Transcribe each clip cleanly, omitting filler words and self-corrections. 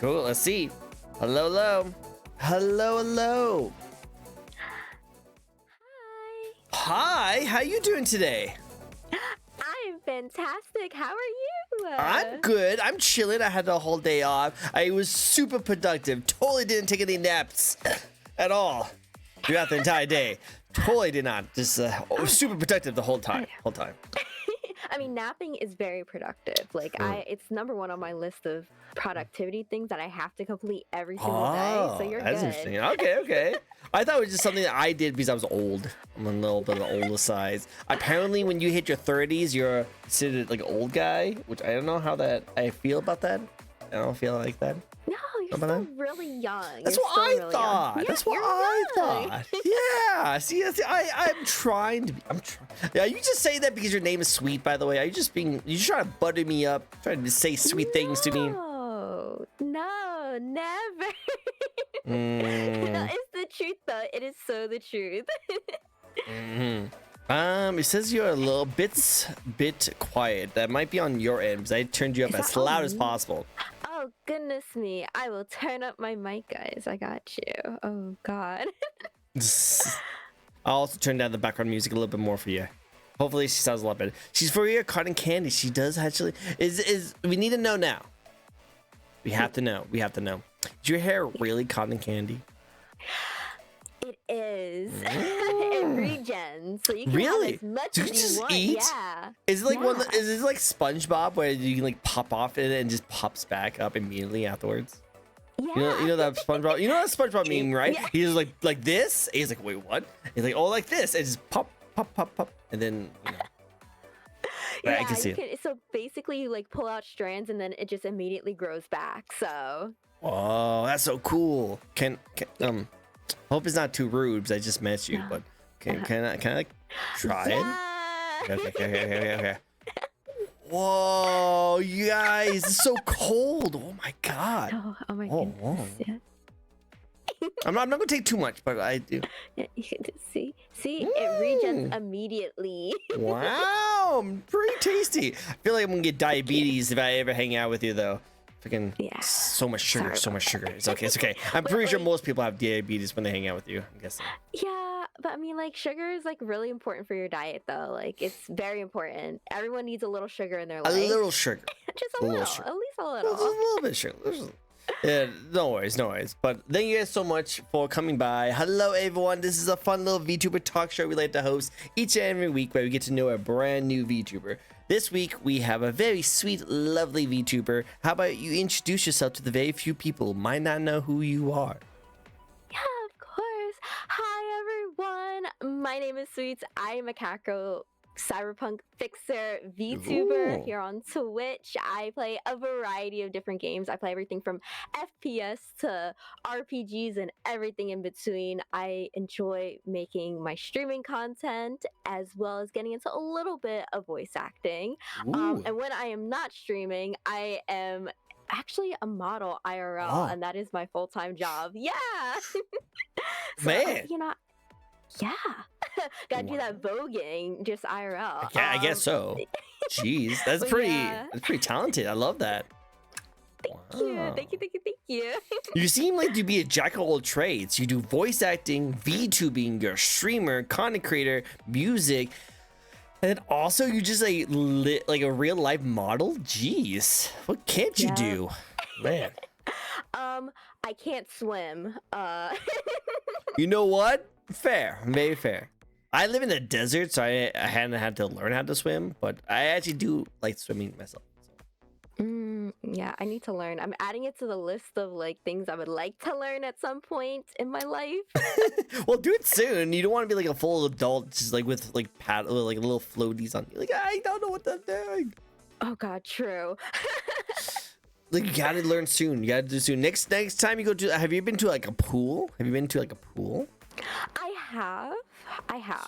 Cool. Let's see. Hello, hello. Hello, hello. Hi. How you doing today? I'm fantastic. How are you? I'm good. I'm chilling. I had the whole day off. I was super productive. Totally didn't take any naps at all throughout the entire day. Totally did not. Just super productive the whole time. I mean, napping is very productive. Like, it's number one on my list of productivity things that I have to complete every single day. So you're that's good. interesting. Okay. I thought it was just something that I did because I was old. I'm a little bit of the older size. Apparently, when you hit your 30s, you're considered like an old guy, which I don't know how that I feel about that. I don't feel like that. No, you're still really young. That's what I thought. Yeah, That's what I thought. Yeah. See, I'm trying to be. Yeah, you just say that because your name is Sweet, by the way. Are you just being? You just trying to butter me up, trying to say sweet things to me? No, never. No, it's the truth, though. It is so the truth. It says you're a little bit quiet. That might be on your end because I turned you up as loud as possible. Oh, goodness me. I will turn up my mic, guys. I got you. Oh, God. I'll also turn down the background music a little bit more for you. Hopefully she sounds a lot better. She's for your cotton candy. She does actually. Is we need to know now. We have to know. Is your hair really cotton candy? It is. It regens, so you can have as much as you want. Eat? Yeah. Is it like is it like SpongeBob where you can like pop off it and just pops back up immediately afterwards? Yeah. You know that SpongeBob. You know that SpongeBob meme, right? Yeah. He's like this. He's like, wait, what? He's like, oh, like this. And just pop, and then Yeah, I can see it. So basically, you like pull out strands, and then it just immediately grows back. So. Oh, that's so cool. Can hope it's not too rude because I just met you, but can I like try it? Okay. Whoa, you guys, it's so cold. Oh my god. Oh my goodness. Yeah. I'm not gonna take too much, but I do. Yeah, you can just see, it regens immediately. Wow, pretty tasty. I feel like I'm gonna get diabetes if I ever hang out with you, though. Freaking so much sugar. It's okay. I'm pretty sure most people have diabetes when they hang out with you, I'm guessing. Yeah, but I mean, like, sugar is like really important for your diet, though. Like, it's very important. Everyone needs a little sugar in their life. A little sugar. Just a little sugar. At least a little. Just a little bit of sugar. Yeah, no worries. But thank you guys so much for coming by. Hello, everyone. This is a fun little VTuber talk show we like to host each and every week where we get to know a brand new VTuber. This week, we have a very sweet, lovely VTuber. How about you introduce yourself to the very few people who might not know who you are? Yeah, of course. Hi, everyone. My name is Sweets. I am a Kakro cyberpunk fixer VTuber here on Twitch. I play a variety of different games. I play everything from FPS to RPGs and everything in between. I enjoy making my streaming content as well as getting into a little bit of voice acting. And when I am not streaming, I am actually a model IRL, and that is my full-time job. Yeah. So, man, yeah. Gotta do that voguing just IRL. Yeah, I guess so. Jeez, that's pretty talented. I love that. Thank you. You seem like to be a jack of all trades. You do voice acting, VTubing, you're a streamer, content creator, music, and then also you just like a real life model. Jeez, what can't you do, man? I can't swim. You know what? Fair, very fair. I live in the desert, so I hadn't had to learn how to swim, but I actually do like swimming myself. Yeah, I need to learn. I'm adding it to the list of like things I would like to learn at some point in my life. Well, do it soon. You don't want to be like a full adult, just like with like paddle, like little floaties on you. Like, I don't know what I'm doing. Oh God, true. Like, you gotta learn soon. You gotta do soon. Next time you go to, have you been to like a pool? Have you been to like a pool? I have.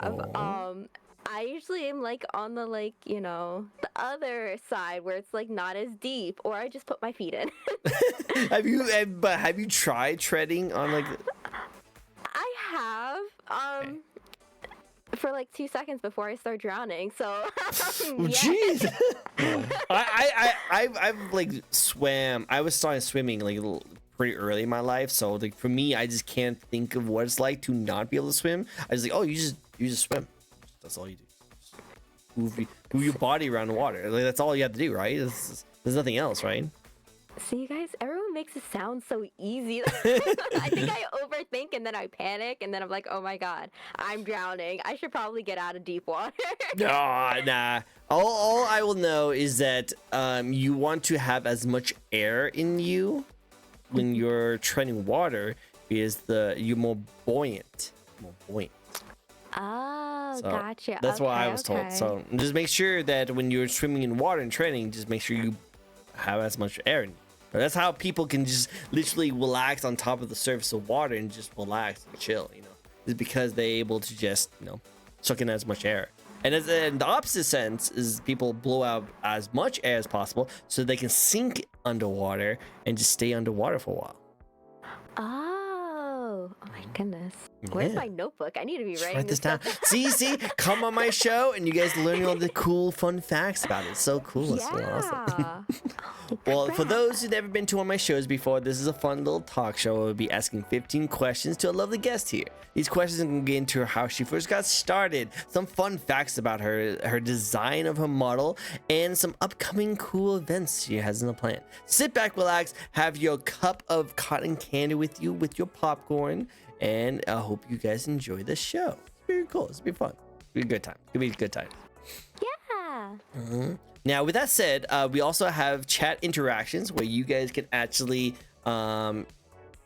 So? I usually am like on the the other side where it's like not as deep, or I just put my feet in. Have you tried treading on like? I have. for like 2 seconds before I start drowning. So Oh, yeah. jeez. I've like swam. I was starting swimming like pretty early in my life, so like for me, I just can't think of what it's like to not be able to swim. I was like, oh, you just swim. That's all you do. Move your body around the water. Like that's all you have to do, right? There's nothing else, right? See, you guys, everyone makes it sound so easy. I think I overthink and then I panic and then I'm like, oh my god, I'm drowning. I should probably get out of deep water. Nah. All I will know is that you want to have as much air in you when you're treading water because you're more buoyant. Oh, So gotcha. that's what I Okay, was told. okay. So just make sure that when you're swimming in water and training, just make sure you have as much air in you. That's how people can just literally relax on top of the surface of water and just relax and chill, is because they're able to just, suck in as much air. And in the opposite sense is people blow out as much air as possible so they can sink underwater and just stay underwater for a while. Oh my goodness. Where's Yeah. my notebook? I need to be Just writing write this down. stuff See, come on my show and you guys learning all the cool, fun facts about it. It's so cool. It's so awesome. Yeah. Well, for those who've never been to one of my shows before, this is a fun little talk show. We'll be asking 15 questions to a lovely guest here. These questions can get into how she first got started, some fun facts about her design of her model, and some upcoming cool events she has in the plan. Sit back, relax, have your cup of cotton candy with you with your popcorn, and I hope you guys enjoy the show. It's very cool. It's be fun. It'll be a good time. It'll be a good time. Yeah. Now, with that said, we also have chat interactions where you guys can actually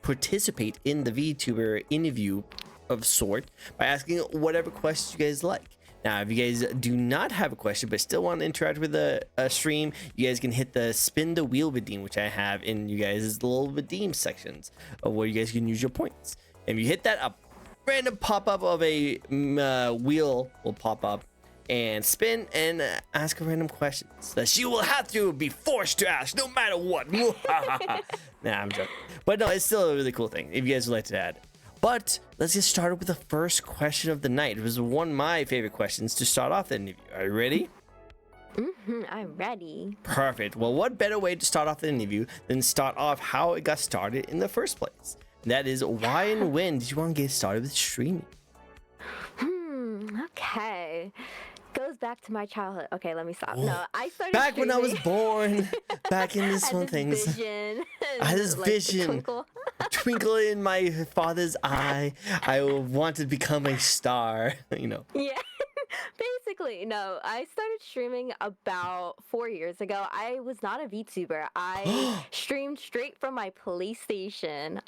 participate in the VTuber interview of sort by asking whatever questions you guys like. Now, if you guys do not have a question but still want to interact with the stream, you guys can hit the spin the wheel redeem, which I have in you guys' little redeem sections of where you guys can use your points. If you hit that, a random pop-up of a wheel will pop up and spin and ask a random questions that she will have to be forced to ask no matter what. Nah, I'm joking. But no, it's still a really cool thing if you guys would like to add. But let's get started with the first question of the night. It was one of my favorite questions to start off the interview. Are you ready? I'm ready. Perfect. Well, what better way to start off the interview than start off how it got started in the first place? That is, why and when did you want to get started with streaming? Okay. Goes back to my childhood. Okay, let me stop. No, I started Back when I was streaming. born, back in this Had one this things. vision. I had this like, vision. twinkle. Twinkle in my father's eye. I wanted to become a star. Yeah. Basically, no. I started streaming about 4 years ago. I was not a VTuber. I streamed straight from my PlayStation.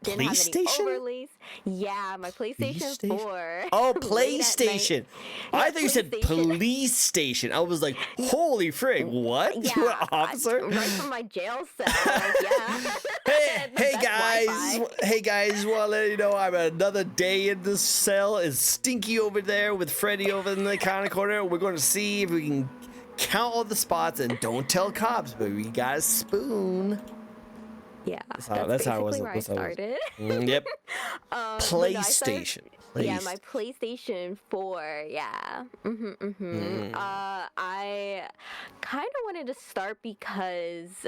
Didn't have PlayStation? any overlays. Yeah, my PlayStation 4. Oh, Late at night. PlayStation. I Yeah, thought you said PlayStation. police station. I was like, holy frig, what? Yeah, You're an officer? right from my jail cell. Like, yeah. Hey, The hey best guys! Wi-Fi. Hey guys! Want to let you know I'm another day in this cell. It's Stinky over there with Freddy over in the corner. We're going to see if we can count all the spots and don't tell cops, but we got a spoon. Yeah, That's how it was. basically where I That's how it was. started. Yep. But no, I PlayStation. Yeah, my PlayStation 4. Yeah. I kind of wanted to start because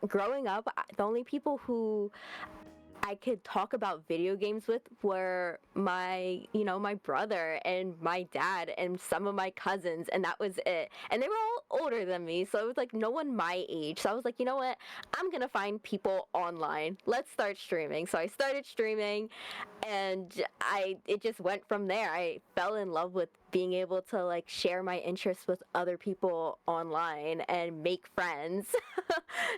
growing up, the only people who I could talk about video games with were my brother and my dad and some of my cousins, and that was it. And they were all older than me, so it was like no one my age. So I was like, you know what? I'm gonna find people online. Let's start streaming. So I started streaming, and it just went from there. I fell in love with being able to like share my interests with other people online and make friends.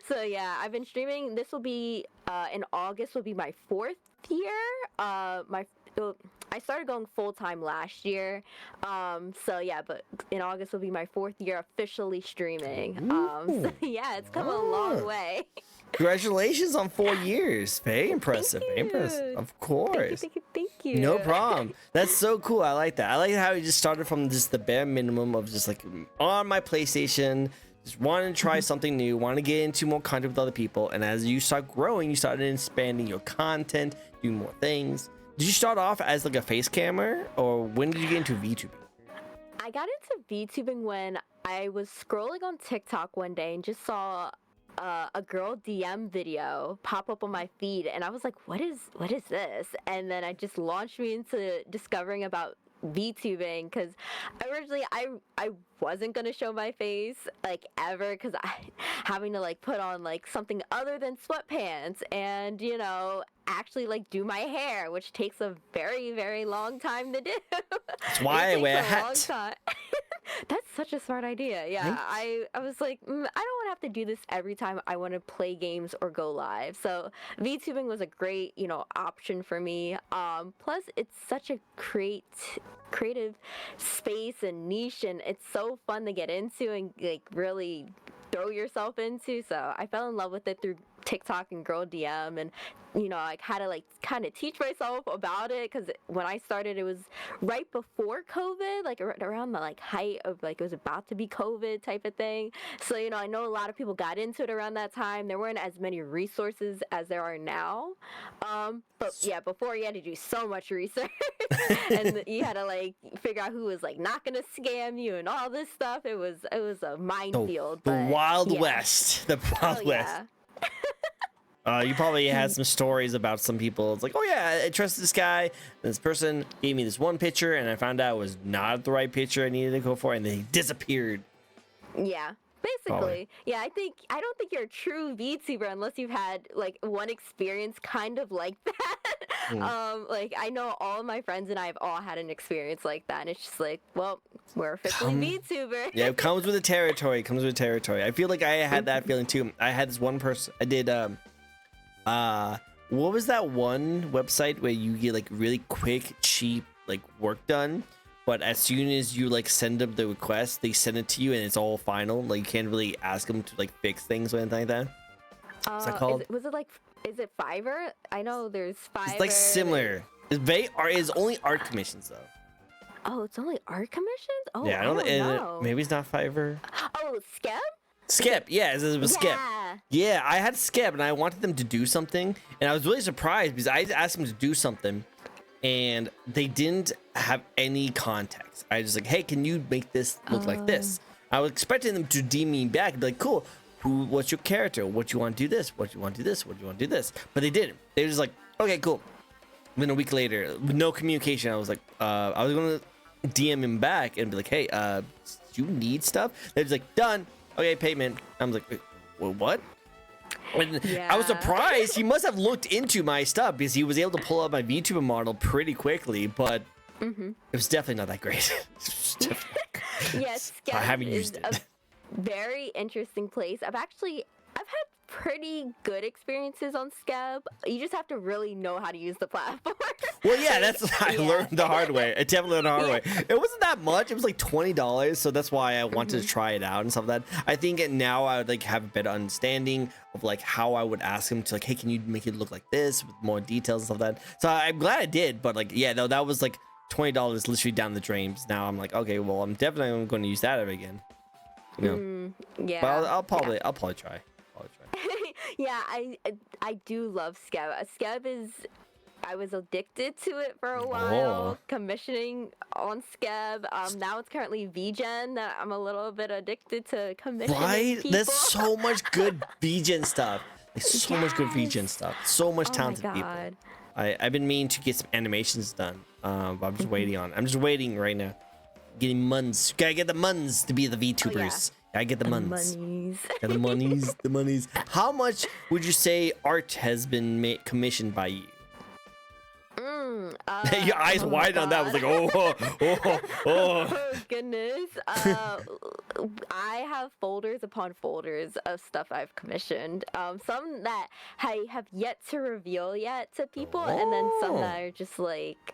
So yeah, I've been streaming. This will be in August will be my 4th year. I started going full time last year. So yeah, but in August will be my 4th year officially streaming. So yeah, it's come a long way. Congratulations on 4 years. Very impressive. Very impressive. Of course. Thank you. No problem. That's so cool. I like that. I like how you just started from just the bare minimum of just like on my PlayStation, just wanting to try something new, want to get into more content with other people. And as you start growing, you started expanding your content, doing more things. did you start off as like a face cammer, or when did you get into VTubing? I got into VTubing when I was scrolling on TikTok one day and just saw a girl DM video pop up on my feed, and I was like, what is this? And then it just launched me into discovering about VTubing, because originally I wasn't gonna show my face like ever, because I having to like put on like something other than sweatpants and actually like do my hair, which takes a very, very long time to do. That's why I wear a hat. That's such a smart idea. Yeah, I was like, I don't want to have to do this every time I want to play games or go live. So VTubing was a great, option for me. Plus, it's such a creative space and niche, and it's so fun to get into and like really throw yourself into. So I fell in love with it through TikTok and Girl DM, and I had to like kind of teach myself about it, because when I started, it was right before COVID, like around the like height of like it was about to be COVID type of thing. So I know a lot of people got into it around that time. There weren't as many resources as there are now, but yeah, before you had to do so much research and you had to like figure out who was like not gonna scam you and all this stuff. It was a minefield. The Wild West. The Wild West. You probably had some stories about some people. It's like, oh yeah, I trusted this guy. This person gave me this one picture, and I found out it was not the right picture I needed to go for, and then he disappeared. Yeah, basically. Probably. Yeah, I don't think you're a true VTuber unless you've had like one experience kind of like that. Like I know all of my friends and I have all had an experience like that, and it's just like, well, we're officially VTuber. Yeah, it comes with the territory. I feel like I had that feeling too. I had this one person. I did what was that one website where you get like really quick, cheap like work done, but as soon as you like send them the request, they send it to you and it's all final? Like you can't really ask them to like fix things or anything like that. What's that called? Is it Fiverr? I know there's Fiverr. It's like similar. It's only art commissions though. Oh, it's only art commissions? Oh, yeah, I don't know. Maybe it's not Fiverr. Oh, Skep? Skep, yeah, it was Skep. Yeah, I had Skep and I wanted them to do something, and I was really surprised because I asked them to do something and they didn't have any context. I was just like, hey, can you make this look like this? I was expecting them to DM me back and be like, cool, what's your character? What you want to do this? What you want to do this? What you want to do this? But they didn't. They were just like, okay, cool. Then a week later, with no communication, I was like, I was gonna DM him back and be like, hey, do you need stuff? They're just like, done. Okay, payment. I was like, wait, what? And yeah. I was surprised. He must have looked into my stuff because he was able to pull up my VTuber model pretty quickly, but it was definitely not that great. Yes, I haven't used it. A very interesting place. I've had pretty good experiences on Skeb. You just have to really know how to use the platform. Well, yeah, that's what I learned the hard way. I definitely learned the hard way. It wasn't that much. It was like $20, so that's why I wanted to try it out and stuff like that. I think now I would like have a better understanding of like how I would ask him to like, hey, can you make it look like this with more details and stuff like that. So I'm glad I did, but like, yeah, no, that was like $20 literally down the drain. Now I'm like, okay, well, I'm definitely going to use that again. Yeah. But I'll probably try. Yeah, I do love Skeb. Skeb is, I was addicted to it for a while, commissioning on Skeb. Now it's currently VGen that I'm a little bit addicted to commissioning. Right? People. There's so much good VGen stuff. There's so much good VGen stuff. So much talented people. I've been meaning to get some animations done, but I'm just waiting on it. I'm just waiting right now. Getting muns. Gotta get the muns to be the VTubers. I get the monies. Yeah, the monies. How much would you say art has been commissioned by you? Your eyes wide on that. I was like, oh goodness. I have folders upon folders of stuff I've commissioned. Some that I have yet to reveal yet to people, and then some that are just like,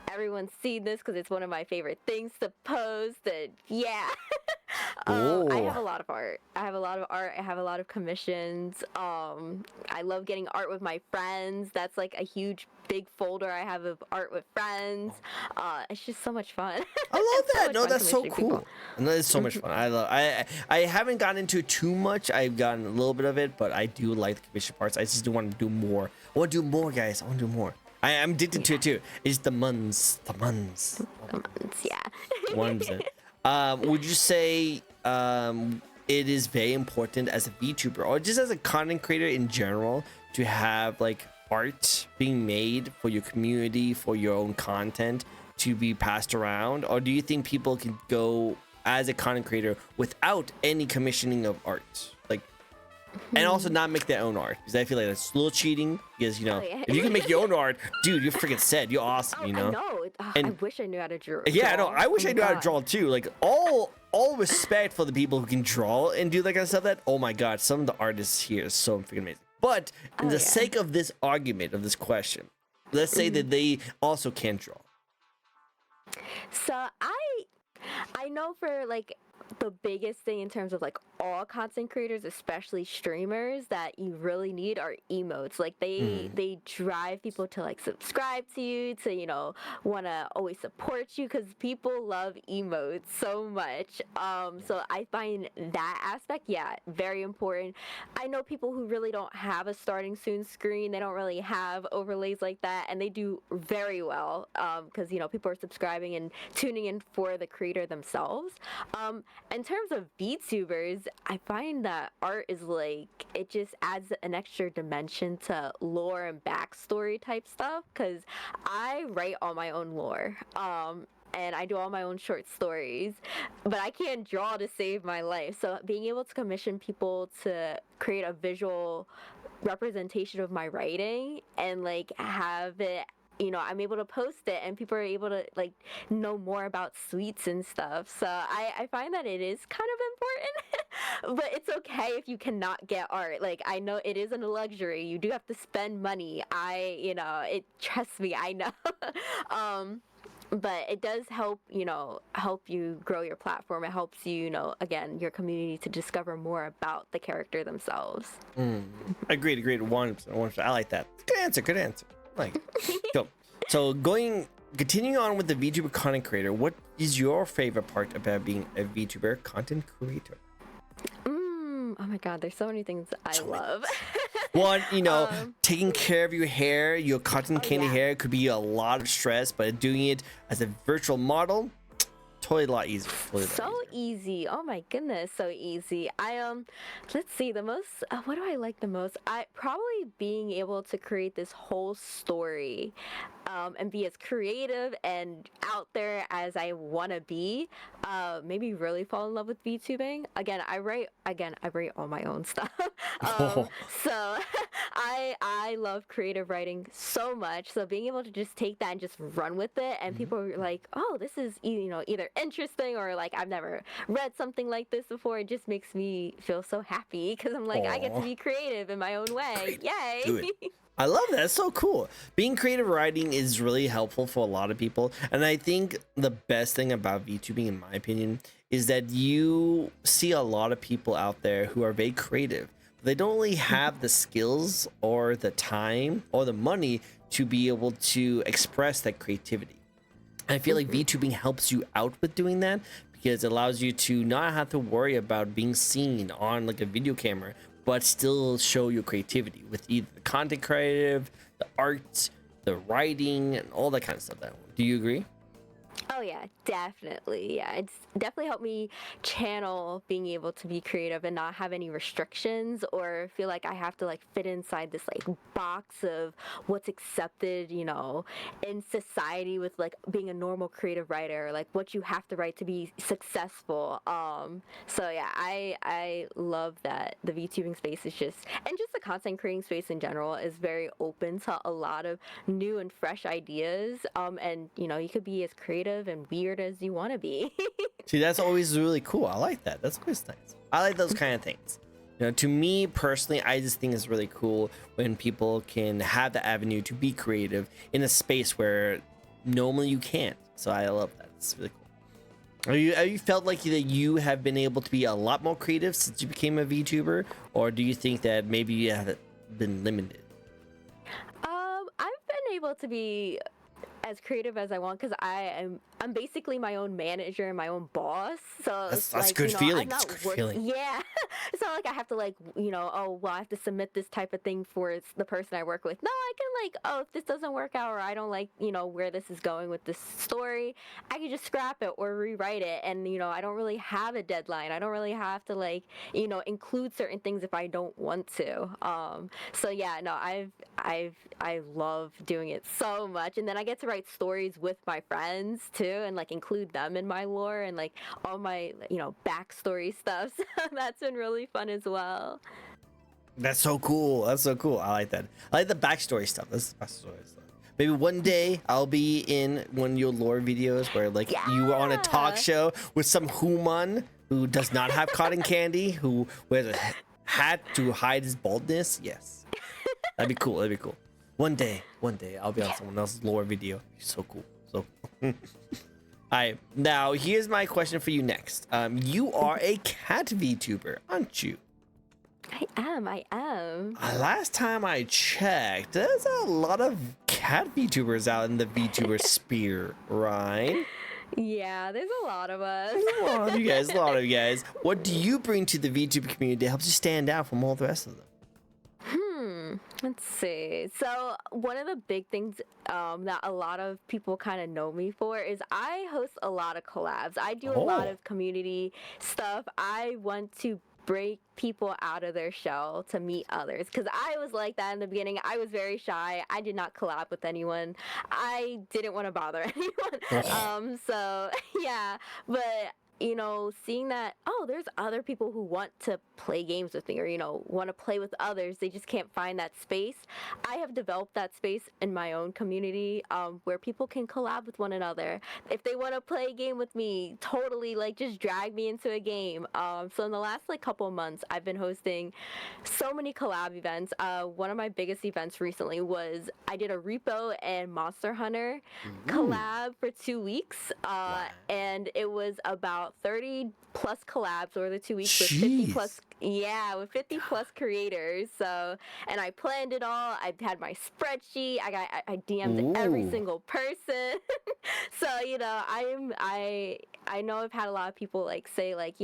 everyone's seen this because it's one of my favorite things to post, and yeah. I have a lot of art. I have a lot of commissions. I love getting art with my friends. That's like a huge big folder I have of art with friends. It's just so much fun. I love that. No, that's so cool. And it's so much fun. I haven't gotten into it too much. I've gotten a little bit of it, but I do like the commission parts. I just do want to do more. I want to do more, guys. I want to do more. I'm addicted to it too. It's the muns. The muns. Yeah. 100%. Would you say it is very important as a VTuber or just as a content creator in general to have like art being made for your community, for your own content to be passed around? Or do you think people can go as a content creator without any commissioning of art? Like, and also not make their own art, because I feel like that's a little cheating, because you know, if you can make your own art, dude, you're freaking set, you're awesome, you know. I know. And I wish I knew how to draw. yeah, I know, I wish I knew how to draw too. Like, all respect for the people who can draw and do that kind of stuff. That, oh my god, some of the artists here is so freaking amazing. But in the sake of this argument, of this question, let's say that they also can't draw. So I know for like the biggest thing in terms of like all content creators, especially streamers, that you really need are emotes. Like they drive people to like subscribe to you, to, you know, want to always support you, because people love emotes so much. So I find that aspect, yeah, very important. I know people who really don't have a starting soon screen, they don't really have overlays like that, and they do very well, because you know, people are subscribing and tuning in for the creator themselves. In terms of VTubers, I find that art is like, it just adds an extra dimension to lore and backstory type stuff, because I write all my own lore. And I do all my own short stories, but I can't draw to save my life. So being able to commission people to create a visual representation of my writing and like have it, you know, I'm able to post it and people are able to like know more about sweets and stuff. So I find that it is kind of important, but it's okay if you cannot get art. Like, I know it isn't a luxury. You do have to spend money. Trust me, I know. But it does help, you know, help you grow your platform. It helps you, you know, again, your community to discover more about the character themselves. Agreed. 100%. I like that. Good answer. Like, go. So continuing on with the VTuber content creator, what is your favorite part about being a VTuber content creator? Oh my god, there's so many things I love. One, you know, taking care of your hair, your cotton candy hair could be a lot of stress, but doing it as a virtual model, totally a lot easier. So easy. Oh my goodness, so easy. Let's see, the most, what do I like the most? I probably being able to create this whole story, and be as creative and out there as I want to be. Maybe really fall in love with VTubing. I write all my own stuff. So I love creative writing so much. So being able to just take that and just run with it, and people are like, oh, this is, you know, either interesting or like, I've never read something like this before. It just makes me feel so happy, because I'm like, I get to be creative in my own way. Yay. Do it. I love that. It's so cool. Being creative writing is really helpful for a lot of people. And I think the best thing about VTubing, in my opinion, is that you see a lot of people out there who are very creative. They don't really have the skills or the time or the money to be able to express that creativity. I feel like VTubing helps you out with doing that, because it allows you to not have to worry about being seen on like a video camera, but still show your creativity with either the content creative, the art, the writing, and all that kind of stuff. Do you agree? Oh yeah, definitely. Yeah, it's definitely helped me channel being able to be creative and not have any restrictions or feel like I have to like fit inside this like box of what's accepted, you know, in society with like being a normal creative writer, like what you have to write to be successful. So yeah, I love that the VTubing space is just the content creating space in general is very open to a lot of new and fresh ideas. And you know, you could be as creative and weird as you want to be. See, that's always really cool. I like that. That's always nice. I like those kind of things. You know, to me personally, I just think it's really cool when people can have the avenue to be creative in a space where normally you can't. So I love that. It's really cool. Have you felt like that you have been able to be a lot more creative since you became a VTuber, or do you think that maybe you have been limited? I've been able to be as creative as I want, because I'm basically my own manager and my own boss. So it's That's a like, good feeling. I'm That's a not good working. feeling. Yeah. It's not like I have to like, oh, well, I have to submit this type of thing for the person I work with. No, I can like, oh, if this doesn't work out or I don't like, where this is going with this story, I can just scrap it or rewrite it. And, I don't really have a deadline. I don't really have to like, include certain things if I don't want to. So yeah, no, I love doing it so much. And then I get to write stories with my friends too and like include them in my lore and like all my, backstory stuff. So that's been really fun as well. That's so cool. That's so cool. I like that. I like the backstory stuff. That's the backstory stuff. Maybe one day I'll be in one of your lore videos where like you were on a talk Yeah. show with some human who does not have cotton candy, who wears a hat to hide his baldness. Yes. That'd be cool. That'd be cool. One day I'll be on someone else's lore video. So cool. So cool. All right, now here's my question for you next. You are a cat VTuber, aren't you? I am. Last time I checked, there's a lot of cat VTubers out in the VTuber sphere, right? Yeah, there's a lot of us. A lot of you guys, a lot of you guys. What do you bring to the VTuber community that helps you stand out from all the rest of them? Let's see. So one of the big things that a lot of people kind of know me for is I host a lot of collabs. I do a lot Oh. of community stuff. I want to break people out of their shell to meet others because I was like that in the beginning. I was very shy. I did not collab with anyone. I didn't want to bother anyone. Oh. So yeah, but seeing that, oh, there's other people who want to play games with me or, want to play with others. They just can't find that space. I have developed that space in my own community where people can collab with one another. If they want to play a game with me, totally like just drag me into a game. So in the last like couple of months, I've been hosting so many collab events. One of my biggest events recently was I did a Repo and Monster Hunter collab for 2 weeks. And it was about 30 plus collabs over the 2 weeks with 50 plus, with 50 plus creators. So, and I planned it all. I had my spreadsheet. I DM'd every single person. So, I know I've had a lot of people like say like,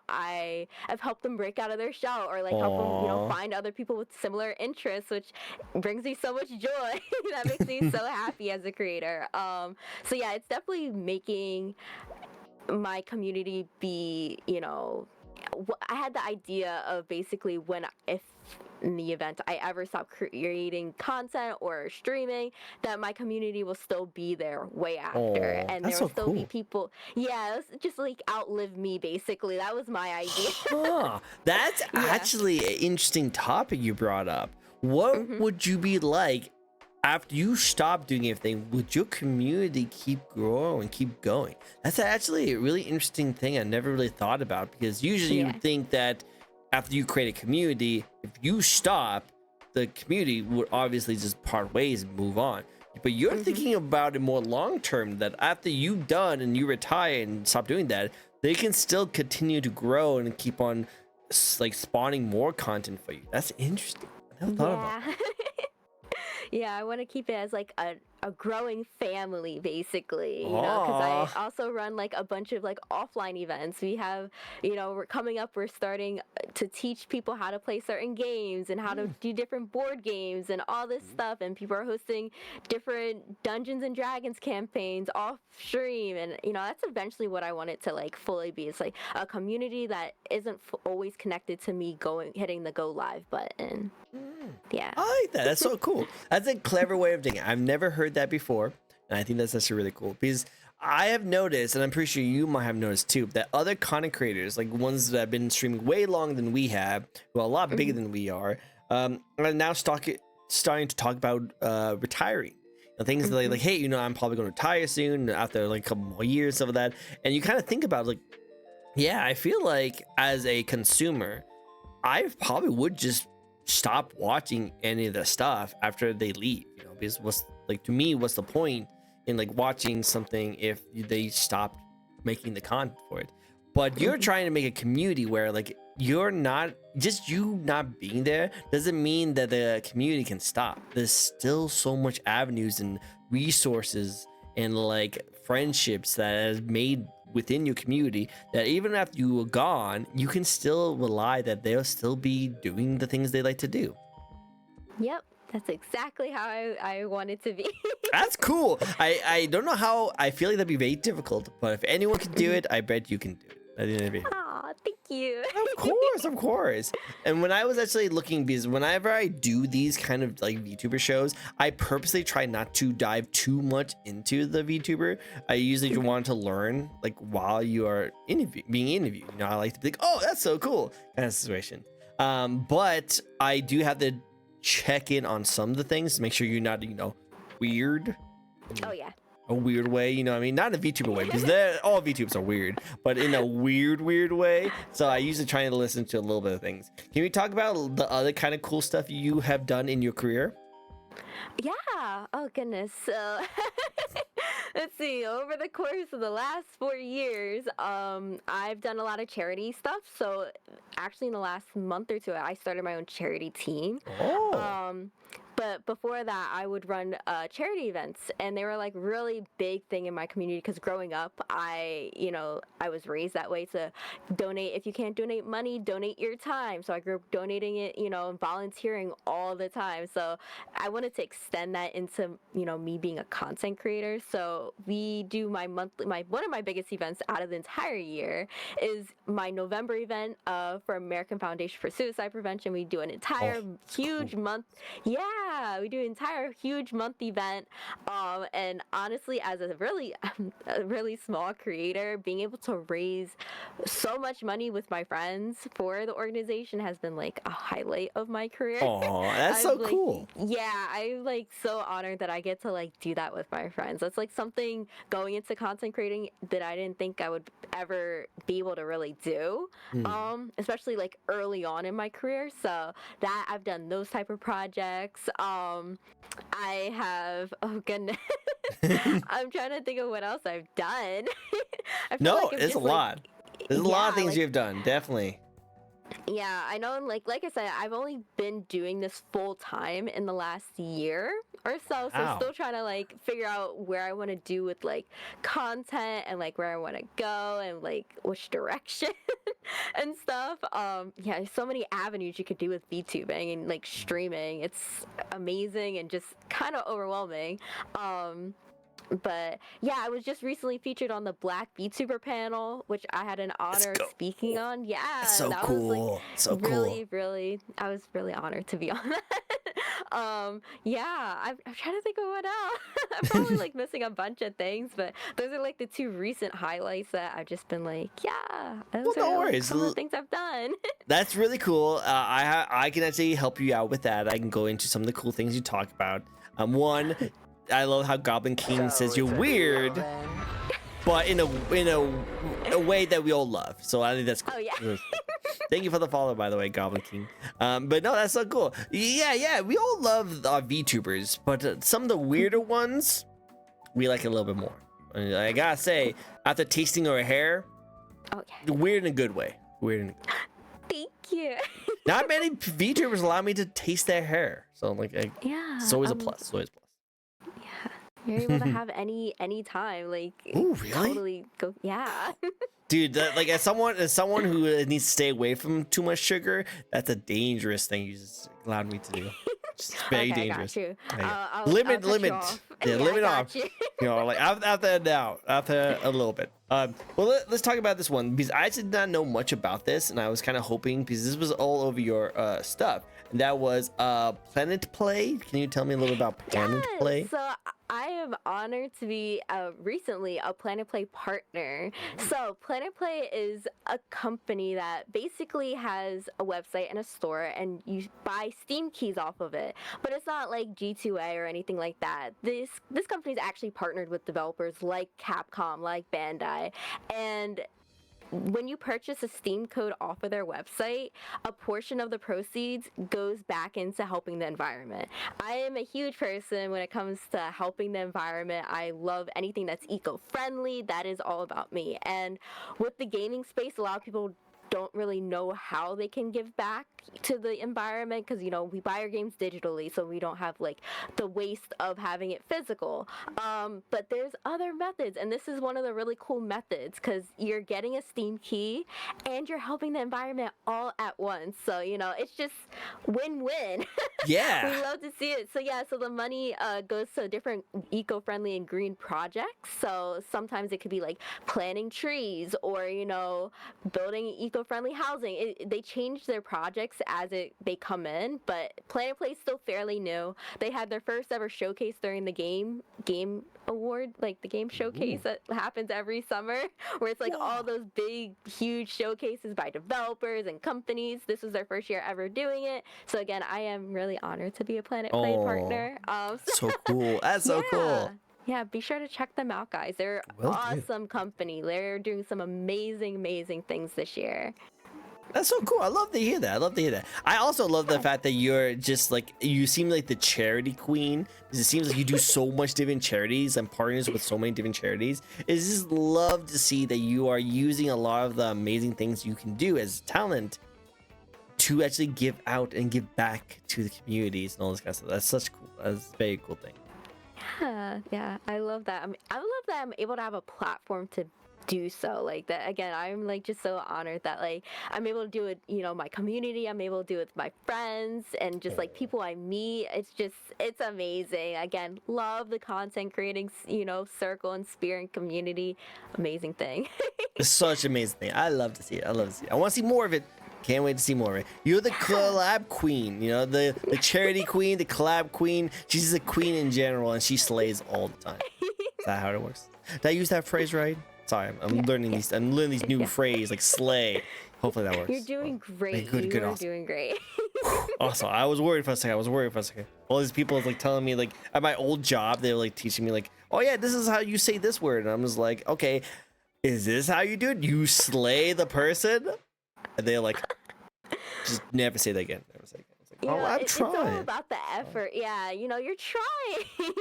I've helped them break out of their shell or like help them, find other people with similar interests, which brings me so much joy. That makes me so happy as a creator. So yeah, it's definitely making my community be, I had the idea of basically if in the event I ever stop creating content or streaming, that my community will still be there way after, and there will still be people. Yeah, it's just like outlive me. Basically, that was my idea. Huh. That's actually an interesting topic you brought up. What would you be like after you stop doing everything? Would your community keep growing, keep going? That's actually a really interesting thing I never really thought about, because usually you would think that after you create a community, if you stop, the community would obviously just part ways and move on. But you're thinking about it more long term, that after you've done and you retire and stop doing that, they can still continue to grow and keep on like spawning more content for you. That's interesting. I never thought about that. Yeah, I want to keep it as like a growing family, basically, because I also run like a bunch of like offline events. We have, we're coming up, we're starting to teach people how to play certain games and how to do different board games and all this stuff. And people are hosting different Dungeons and Dragons campaigns off stream. And, that's eventually what I want it to like fully be. It's like a community that isn't always connected to me hitting the go live button. Yeah. I like that. That's so cool. That's a clever way of doing it. I've never heard that before, and I think that's actually really cool, because I have noticed, and I'm pretty sure you might have noticed too, that other content creators, like ones that have been streaming way longer than we have, who are a lot bigger than we are now starting to talk about retiring. Things like, hey, I'm probably going to retire soon after like a couple more years of that. And you kind of think about like, yeah, I feel like as a consumer, I probably would just stop watching any of the stuff after they leave, because what's the point in like watching something if they stop making the content for it? But you're trying to make a community where like you not being there doesn't mean that the community can stop. There's still so much avenues and resources and like friendships that has made within your community, that even after you were gone, you can still rely that they'll still be doing the things they like to do. Yep, that's exactly how I want it to be. That's cool. I don't know how. I feel like that'd be very difficult, but if anyone can do it, I bet you can do it. I think that'd be... Aw, thank you. Of course, of course. And when I was actually looking, because whenever I do these kind of like VTuber shows, I purposely try not to dive too much into the VTuber. I usually want to learn like while you are being interviewed. You know, I like to be like, oh, that's so cool kind of situation. But I do have to check in on some of the things to make sure you're not, weird. Oh yeah. A weird way, you know what I mean? Not in a VTuber way, because all VTubers are weird, but in a weird way. So I usually try to listen to a little bit of things. Can we talk about the other kind of cool stuff you have done in your career? Yeah. Oh goodness. So let's see. Over the course of the last 4 years, I've done a lot of charity stuff. So actually, in the last month or two, I started my own charity team. Oh. But before that, I would run charity events, and they were like really big thing in my community because growing up, I was raised that way to donate. If you can't donate money, donate your time. So I grew up donating it, and volunteering all the time. So I wanted to extend that into, me being a content creator. So we do my one of my biggest events out of the entire year is my November event for American Foundation for Suicide Prevention. We do an entire huge month. Yeah. We do an entire huge month event, and honestly, as a really small creator, being able to raise so much money with my friends for the organization has been like a highlight of my career. Oh, that's so cool. Yeah, I'm like so honored that I get to like do that with my friends. That's like something going into content creating that I didn't think I would ever be able to really do, especially like early on in my career. So that I've done those type of projects. I have, oh goodness, I'm trying to think of what else I've done. I feel like it's a lot. There's a lot of things you've done, definitely. Yeah, I know, like I said, I've only been doing this full time in the last year or so, still trying to like figure out where I want to do with like content and like where I want to go and like which direction and stuff. Yeah, there's so many avenues you could do with VTubing and like streaming. It's amazing and just kind of overwhelming. But yeah, I was just recently featured on the Black VTuber panel, which I had an honor of speaking on. Yeah, that's so cool. Was like really, I was really honored to be on that. Yeah, I'm trying to think of what else. I'm probably like missing a bunch of things, but those are like the two recent highlights that I've just been like, yeah, those are some of the things I've done. That's really cool. I can actually help you out with that. I can go into some of the cool things you talk about. One, I love how Goblin King says you're weird, but in a way that we all love. So I think that's cool. Oh yeah. Thank you for the follow, by the way, Goblin King. But no, that's so cool. Yeah, we all love our VTubers, but some of the weirder ones, we like a little bit more. I gotta say, after tasting her hair, weird in a good way. Thank you. Not many VTubers allow me to taste their hair, so like, it's always a plus. It's always a plus. You're able to have any time, like, ooh, really? Totally go, yeah. Dude, that, like as someone who needs to stay away from too much sugar, that's a dangerous thing you just allowed me to do. It's very dangerous. I got you. Limit. Yeah, limit off. You. Like after a little bit. Well, let's talk about this one because I did not know much about this, and I was kind of hoping because this was all over your stuff. And that was Planet Play. Can you tell me a little about Planet Play? So I am honored to be recently a Planet Play partner. So Planet Play is a company that basically has a website and a store, and you buy Steam keys off of it. But it's not like G2A or anything like that. This company is actually partnered with developers like Capcom, like Bandai, and when you purchase a Steam code off of their website, a portion of the proceeds goes back into helping the environment. I am a huge person when it comes to helping the environment. I love anything that's eco-friendly. That is all about me. And with the gaming space, a lot of people don't really know how they can give back, to the environment because we buy our games digitally, so we don't have like the waste of having it physical. But there's other methods, and this is one of the really cool methods because you're getting a Steam key and you're helping the environment all at once. So it's just win-win. Yeah. We love to see it. So yeah, so the money goes to different eco-friendly and green projects. So sometimes it could be like planting trees or building eco-friendly housing. They change their projects as they come in, but Planet Play's still fairly new. They had their first ever showcase during the game award, like the game showcase that happens every summer, where it's like all those big huge showcases by developers and companies. This was their first year ever doing it, so again, I am really honored to be a Planet Play partner. So cool. That's so cool. Yeah, be sure to check them out, guys. They're awesome company. They're doing some amazing things this year. That's so cool. I love to hear that. I also love the fact that you're just like, you seem like the charity queen, because it seems like you do so much different charities and partners with so many different charities. It's just love to see that you are using a lot of the amazing things you can do as talent to actually give out and give back to the communities and all this kind of stuff. That's such cool. That's a very cool thing. Yeah, I love that. I love that I'm able to have a platform to do so like that. Again, I'm like just so honored that like I'm able to do it, my community, I'm able to do it with my friends and just like people I meet. It's amazing. Again, love the content creating, circle and sphere and community. Amazing thing. It's such an amazing thing. I love to see it. I want to see more of it. Can't wait to see more of it. You're the collab queen, the charity queen, the collab queen. She's just a queen in general, and she slays all the time. Is that how it works? Did I use that phrase right? Sorry, I'm learning these. I'm learning these new phrases like slay. Hopefully that works. You're doing great. Good, You're awesome. doing great. Awesome. I was worried for a second. All these people like telling me like at my old job, they were like teaching me like, oh yeah, this is how you say this word, and I was like, okay, is this how you do it? You slay the person? And they're like, just never say that again. Never say that again. I'm trying. It's all about the effort. Yeah, you're trying.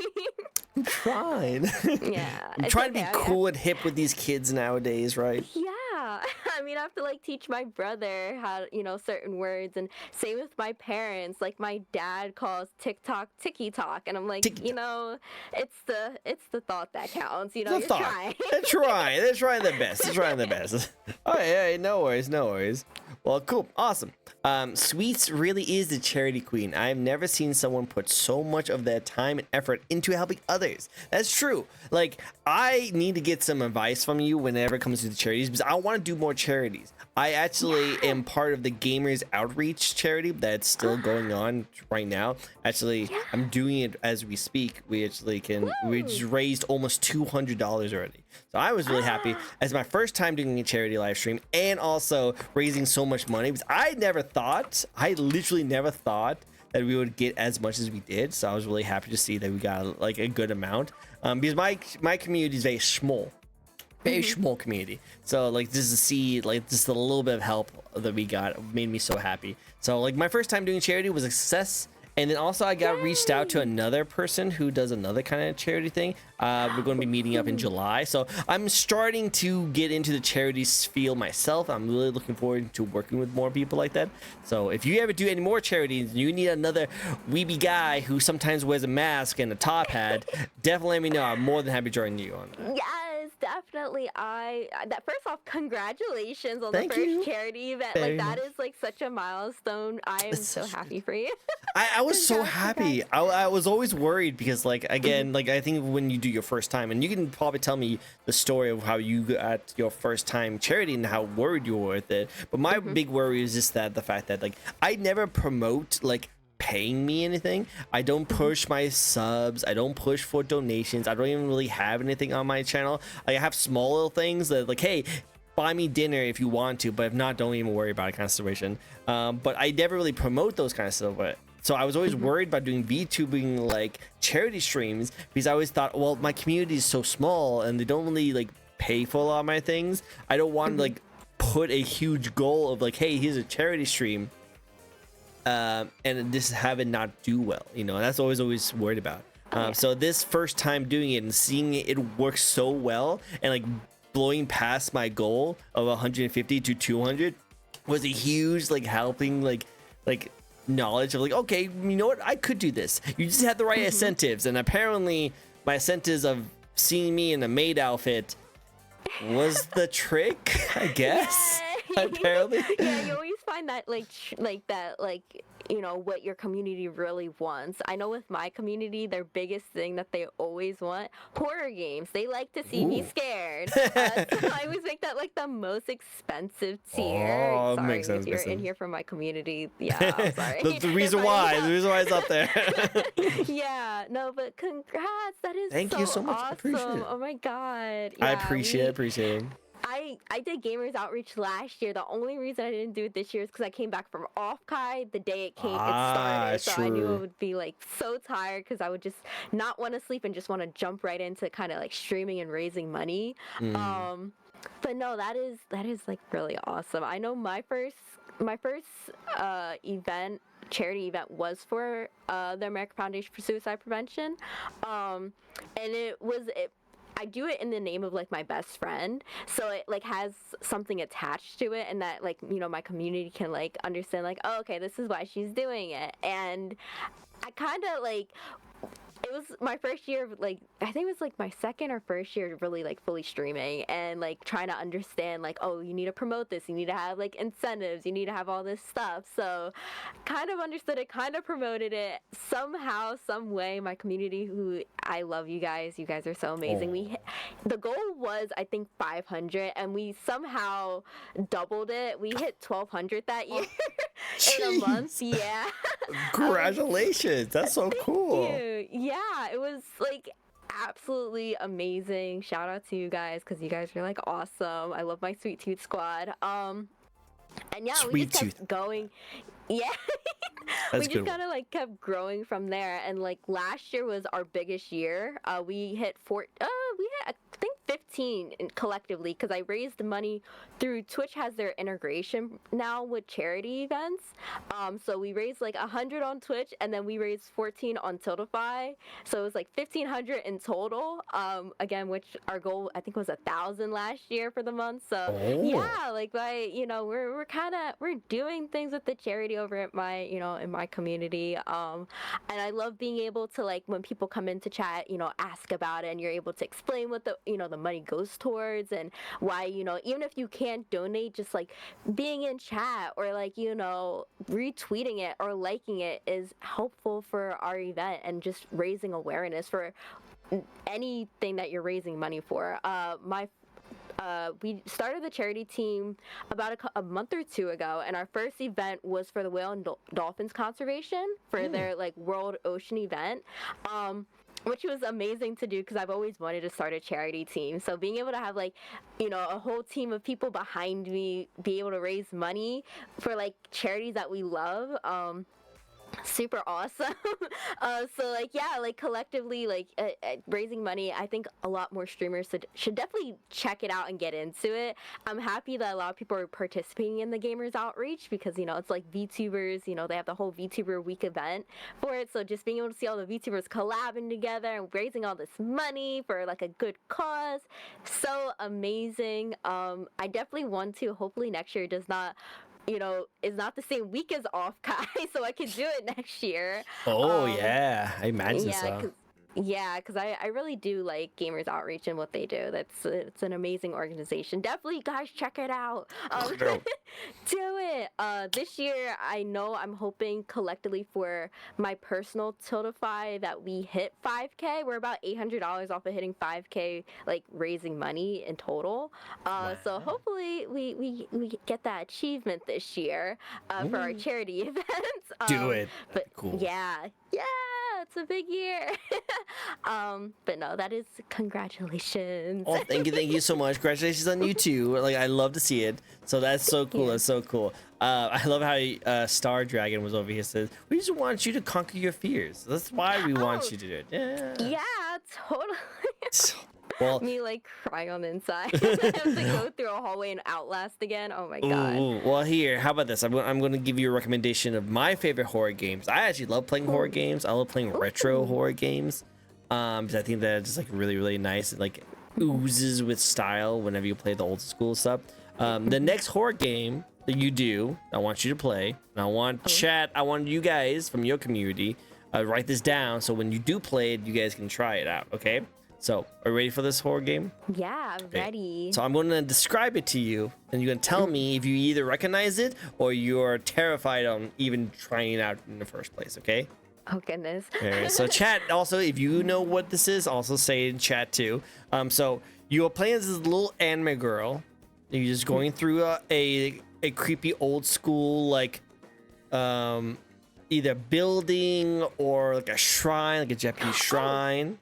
I'm trying. Yeah. I'm trying to be cool and hip with these kids nowadays, right? Yeah. I mean, I have to like teach my brother how, certain words, and same with my parents. Like my dad calls TikTok Tiki Talk, and I'm like, it's the thought that counts. You're trying. They're trying their best. All right, no worries. Well, cool, awesome. Sweets really is the charity queen. I've never seen someone put so much of their time and effort into helping others. That's true. Like, I need to get some advice from you whenever it comes to the charities, because I want to do more charities. I actually am part of the Gamers Outreach charity that's still going on right now. Actually, I'm doing it as we speak. We just raised almost $200 already. So I was really happy as my first time doing a charity live stream and also raising so much money, because I literally never thought that we would get as much as we did. So I was really happy to see that we got like a good amount, because my community is very small community. So like just to see like just a little bit of help that we got made me so happy. So like my first time doing charity was a success. And then also I got reached out to another person who does another kind of charity thing. We're going to be meeting up in July. So I'm starting to get into the charities field myself. I'm really looking forward to working with more people like that. So if you ever do any more charities, you need another weeby guy who sometimes wears a mask and a top hat, definitely let me know. I'm more than happy to join you on that. Yes, definitely. First off, congratulations on the first charity event. That is like such a milestone. I am so happy for you. I was so happy. I was always worried because like again, like I think when you do your first time, and you can probably tell me the story of how you got your first time charity and how worried you were with it. But my big worry is just the fact that like I never promote like paying me anything. I don't push my subs. I don't push for donations. I don't even really have anything on my channel. I have small little things that like, hey, buy me dinner if you want to, but if not, don't even worry about it kind of situation. But I never really promote those kind of stuff. So I was always worried about doing VTubing like charity streams, because I always thought, well, my community is so small and they don't really like pay for a lot of my things. I don't want to like put a huge goal of like, hey, here's a charity stream, and just have it not do well. That's always worried about. So this first time doing it and seeing it work so well and like blowing past my goal of 150 to 200 was a huge like helping like like knowledge of like, okay, you know what, I could do this. You just had the right incentives, and apparently my incentives of seeing me in a maid outfit was the trick, I guess. Apparently. Yeah, you always find that you know what your community really wants. I know with my community, their biggest thing that they always want, horror games. They like to see me scared. So I always make that like the most expensive tier. Oh, Sorry makes sense, if you're makes in sense. here from my community. Yeah, I'm sorry. The reason why it's up there. Yeah, no, but congrats. That is Thank so you so much. awesome. I appreciate it. Oh my god. I Yeah, appreciate it. I did gamers outreach last year. The only reason I didn't do it this year is because I came back from off Kai the day it started. So I knew true. it would be like so tired because I would just not want to sleep and just want to jump right into kind of like streaming and raising money. But no, that is like really awesome. I know my first event, charity event, was for the American Foundation for Suicide Prevention, and I do it in the name of like my best friend, so it like has something attached to it, and that like, you know, my community can like understand like, oh, okay, this is why she's doing it. And I kind of like, it was my first year of like, I think it was like my second or first year really like fully streaming and like trying to understand like, oh, you need to promote this, you need to have like incentives, you need to have all this stuff. So kind of understood it, kind of promoted it somehow, some way. My community, who I love, you guys are so amazing. The goal was I think 500, and we somehow doubled it. We hit 1,200 that year. In a month. Yeah. Congratulations. That's so cool. Yeah, it was like absolutely amazing. Shout out to you guys, because you guys are like awesome. I love my Sweet Tooth squad. And yeah, we just kept going. Yeah. We just kind of like kept growing from there, and like last year was our biggest year. We hit I think 15 collectively, because I raised the money through Twitch. Has their integration now with charity events. So we raised like 100 on Twitch, and then we raised 14 on Tiltify. So it was like 1,500 in total. Again, which our goal I think was 1,000 last year for the month. So yeah, like we're doing things with the charity over at my, you know, in my community. And I love being able to, like, when people come into chat, you know, ask about it, and you're able to explain what the, you know, the money goes towards, and why, you know, even if you can't donate, just like being in chat or like, you know, retweeting it or liking it is helpful for our event, and just raising awareness for anything that you're raising money for. We started the charity team about a month or two ago, and our first event was for the whale and dolphins conservation for their like World Ocean event. Which was amazing to do, because I've always wanted to start a charity team. So being able to have like, you know, a whole team of people behind me, be able to raise money for like charities that we love, super awesome. So like, yeah, like collectively, like raising money, I think a lot more streamers should definitely check it out and get into it. I'm happy that a lot of people are participating in the gamers outreach, because, you know, it's like VTubers, you know, they have the whole VTuber week event for it. So just being able to see all the VTubers collabing together and raising all this money for like a good cause, so amazing. I definitely want to, hopefully next year does not, you know, is not the same week as off Kai, so I could do it next year. Yeah, I imagine so. Yeah, because I really do like Gamers Outreach and what they do. It's an amazing organization. Definitely, guys, check it out. Do it. This year, I know I'm hoping collectively for my personal Tiltify that we hit 5K. We're about $800 off of hitting 5K, like raising money in total. So hopefully we get that achievement this year for our charity events. Do it. But cool. Yeah, it's a big year. But no, that is congratulations. Oh, thank you so much. Congratulations on you too. Like, I love to see it. So that's so cool. That's so cool. I love how Star Dragon was over here. Says, we just want you to conquer your fears. That's why we want you to do it. Yeah, totally. Well, me like crying on the inside. I have to go through a hallway and Outlast again. Oh my god. Well, here, how about this? I'm going to give you a recommendation of my favorite horror games. I actually love playing horror games. I love playing retro horror games. Because I think that it's just like really, really nice. It like oozes with style whenever you play the old school stuff. The next horror game that you do, I want you to play. And I want chat, I want you guys from your community write this down so when you do play it, you guys can try it out, okay? So, are you ready for this horror game? Yeah, I'm ready. So I'm going to describe it to you, and you're going to tell me if you either recognize it or you're terrified on even trying it out in the first place, okay? Oh, goodness. All right, so chat, also, if you know what this is, also say it in chat too. So you're playing as this little anime girl. You're just going through a creepy old school, like, either building or like a shrine, like a Japanese shrine.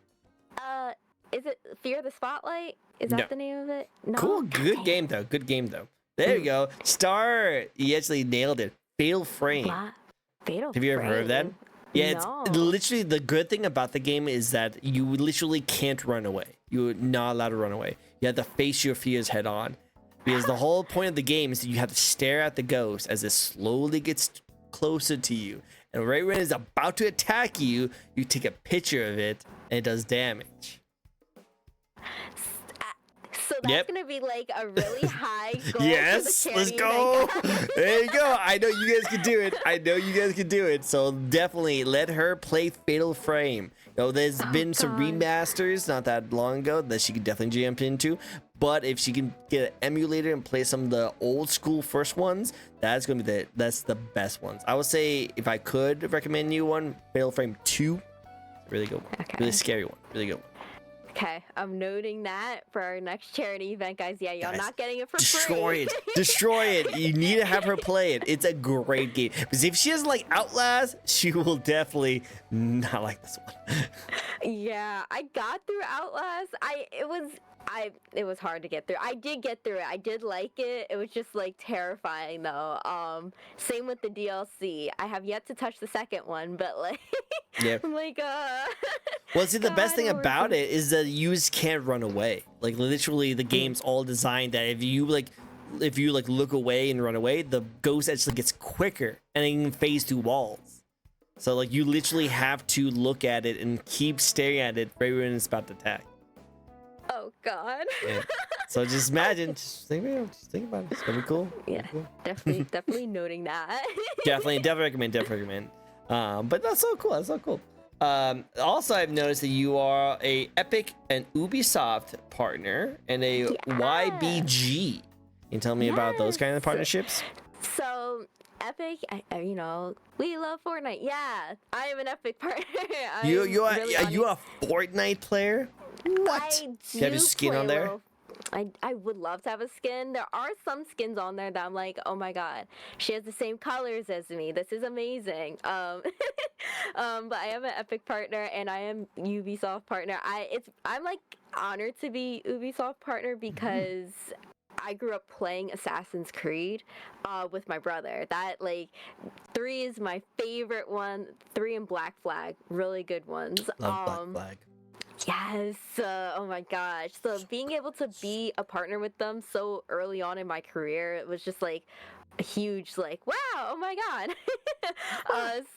Is it Fear the Spotlight? Is that the name of it? No. Cool. Good game though. Good game though. There you go. Start. You actually nailed it. Fatal Frame. Fatal Have you ever heard of that? Yeah, No. it's literally the good thing about the game is that you literally can't run away. You're not allowed to run away. You have to face your fears head on. Because the whole point of the game is that you have to stare at the ghost as it slowly gets closer to you. And right when it's about to attack you, you take a picture of it and it does damage. So that's gonna be like a really high goal. Yes, for the let's charity go. event. There you go. I know you guys can do it. I know you guys can do it. So definitely let her play Fatal Frame. You know, there's been some remasters not that long ago that she could definitely jump into. But if she can get an emulator and play some of the old school first ones, that's gonna be that's the best ones. I would say if I could recommend you one, Fatal Frame 2, really good one. Okay. Really scary one. Really good one. Okay, I'm noting that for our next charity event, guys. Yeah, y'all Guys, not getting it for Destroy free. it. Destroy it. You need to have her play it. It's a great game. Because if she doesn't like Outlast, she will definitely not like this one. Yeah, I got through Outlast. It was hard to get through. I did get through it. I did like it. It was just like terrifying though. Same with the DLC. I have yet to touch the second one, but like I'm like Well, see, the best thing God, about it is that you just can't run away. Like literally the game's all designed that if you look away and run away, the ghost actually gets quicker and it can phase through walls. So like you literally have to look at it and keep staring at it right when it's about to attack. Oh God. Yeah. So just imagine, just think about it. It's gonna be cool. Yeah, cool. definitely noting that. definitely recommend. But that's so cool. That's so cool. Also, I've noticed that you are a Epic and Ubisoft partner and a YBG. Can you tell me about those kind of partnerships? So Epic, you know, we love Fortnite. Yeah, I am an Epic partner. You a Fortnite player? What? You have your skin on there? I would love to have a skin. There are some skins on there that I'm like, oh my god, she has the same colors as me. This is amazing. But I am an Epic partner and I am Ubisoft partner. I'm like honored to be Ubisoft partner because I grew up playing Assassin's Creed with my brother. That like 3 is my favorite one. 3 and Black Flag, really good ones. Love Black Flag. Yes. Oh my gosh. So being able to be a partner with them so early on in my career, it was just like a huge like, wow, oh my god.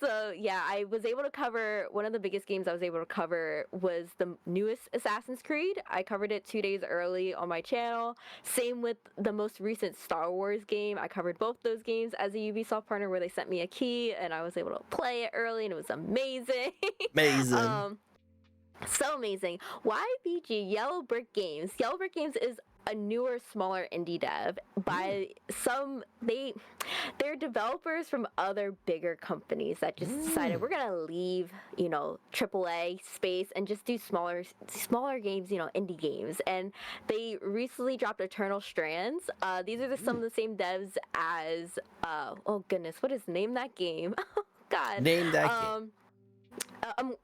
So yeah, I was able to cover one of the biggest games I was able to cover was the newest Assassin's Creed. I covered it 2 days early on my channel. Same with the most recent Star Wars game. I covered both those games as a Ubisoft partner where they sent me a key and I was able to play it early and it was amazing. Amazing. So amazing. YBG, Yellow Brick Games. Yellow Brick Games is a newer, smaller indie dev by they're developers from other bigger companies that just decided we're gonna leave, you know, AAA space and just do smaller games, you know, indie games. And they recently dropped Eternal Strands. These are some of the same devs as oh goodness, what is name that game? Oh god. Name that game.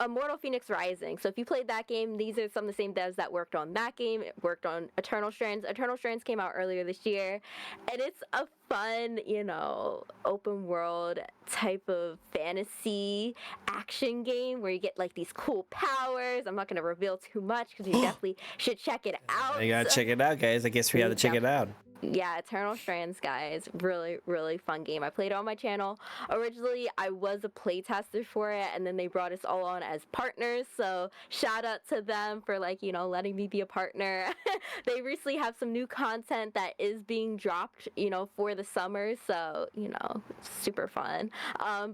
Immortal Phoenix Rising. So if you played that game, these are some of the same devs that worked on that game, worked on Eternal Strands. Eternal Strands came out earlier this year, and it's a fun, you know, open world type of fantasy action game where you get like these cool powers. I'm not going to reveal too much because you definitely should check it out. You gotta check it out, guys. I guess we have to check it out. Yeah, Eternal Strands, guys. Really, really fun game. I played it on my channel. Originally, I was a playtester for it, and then they brought us all on as partners. So shout out to them for like, letting me be a partner. They recently have some new content that is being dropped, for the summer. So, super fun.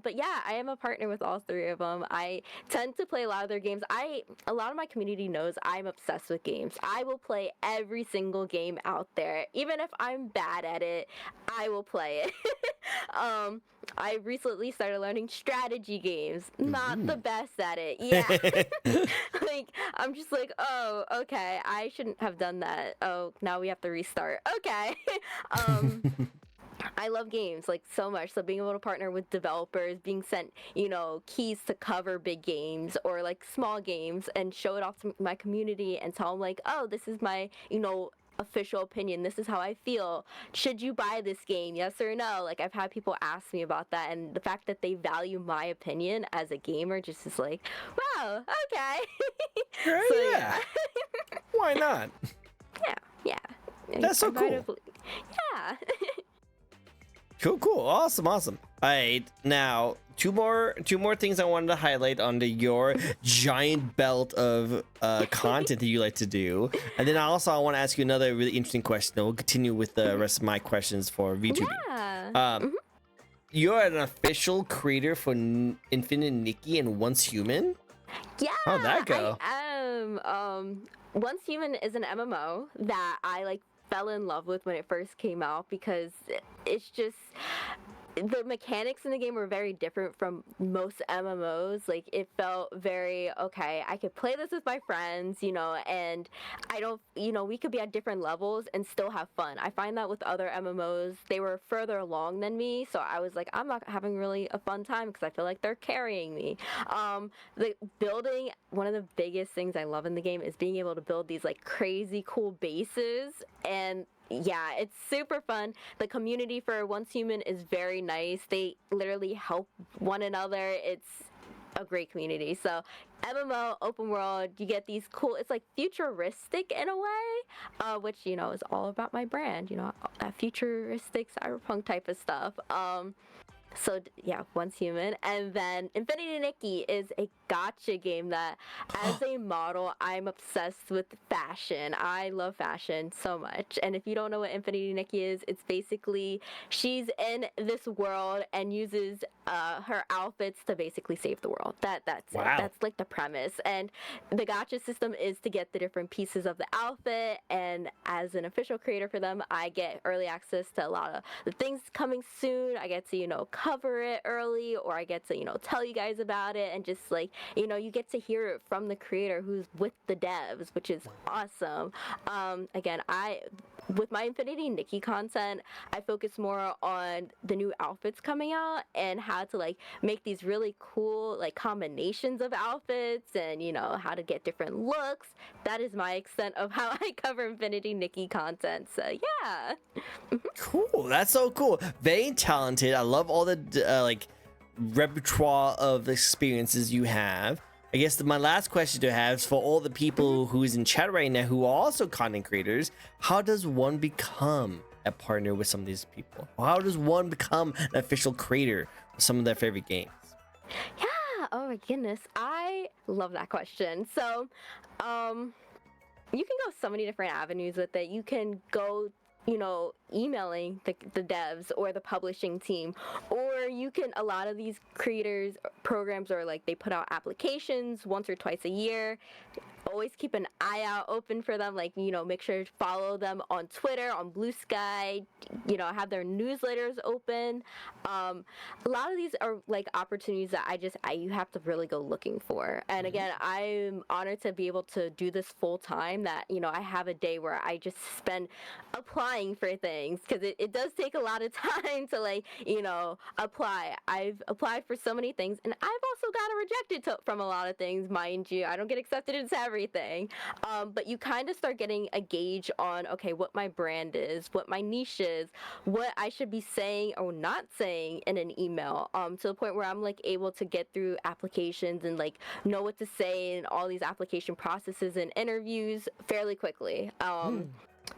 But yeah, I am a partner with all three of them. I tend to play a lot of their games. A lot of my community knows I'm obsessed with games. I will play every single game out there. Even if I'm bad at it, I will play it. I recently started learning strategy games. Not the best at it. Yeah. Like, I'm just like, oh, okay, I shouldn't have done that. Oh, now we have to restart. Okay. I love games like so much. So being able to partner with developers, being sent, keys to cover big games or like small games and show it off to my community and tell them like, oh, this is my, official opinion. This is how I feel. Should you buy this game? Yes or no? Like I've had people ask me about that, and the fact that they value my opinion as a gamer just is like, wow, okay. Right, So, yeah. Why not? Yeah. That's so cool. Yeah. Cool. Awesome. All right, now two more things I wanted to highlight under your giant belt of content that you like to do, and then I want to ask you another really interesting question. Then we'll continue with the rest of my questions for VTubing. Yeah. You're an official creator for Infinite Nikki and Once Human. Yeah. How'd that go? I am. Once Human is an MMO that I fell in love with when it first came out because it's just the mechanics in the game were very different from most MMOs. Like it felt very okay, I could play this with my friends, and I don't, we could be at different levels and still have fun. I find that with other MMOs, they were further along than me, so I was like, I'm not having really a fun time because I feel like they're carrying me. The building, one of the biggest things I love in the game is being able to build these crazy cool bases, and yeah, it's super fun. The community for Once Human is very nice. They literally help one another. It's a great community. So MMO, open world, you get these cool, it's like futuristic in a way, which, is all about my brand, that futuristic cyberpunk type of stuff. So yeah, Once Human. And then Infinity Nikki is a gacha game that as a model, I'm obsessed with fashion. I love fashion so much. And if you don't know what Infinity Nikki is, it's basically she's in this world and uses her outfits to basically save the world. That's wow. it. That's like the premise. And the gacha system is to get the different pieces of the outfit, and as an official creator for them, I get early access to a lot of the things coming soon. I get to, cover it early, or I get to, tell you guys about it, and just you get to hear it from the creator who's with the devs, which is awesome. Again, with my Infinity Nikki content, I focus more on the new outfits coming out and how to make these really cool combinations of outfits, and how to get different looks. That is my extent of how I cover Infinity Nikki content. So yeah. Cool. That's so cool. Very talented. I love all the repertoire of experiences you have. I guess my last question to have is for all the people who's in chat right now who are also content creators. How does one become a partner with some of these people? How does one become an official creator of some of their favorite games? Yeah. Oh my goodness. I love that question. So, you can go so many different avenues with it. You can go emailing the devs or the publishing team, or you can, a lot of these creators programs are they put out applications once or twice a year. Always keep an eye out open for them, make sure to follow them on Twitter, on Blue Sky, have their newsletters open. A lot of these are opportunities that you have to really go looking for. And again, I'm honored to be able to do this full time, that I have a day where I just spend applying for things, because it does take a lot of time to apply. I've applied for so many things, and I've also gotten rejected from a lot of things, mind you. I don't get accepted into everything, but you kind of start getting a gauge on, okay, what my brand is, what my niche is, what I should be saying or not saying in an email, to the point where I'm able to get through applications and know what to say in all these application processes and interviews fairly quickly.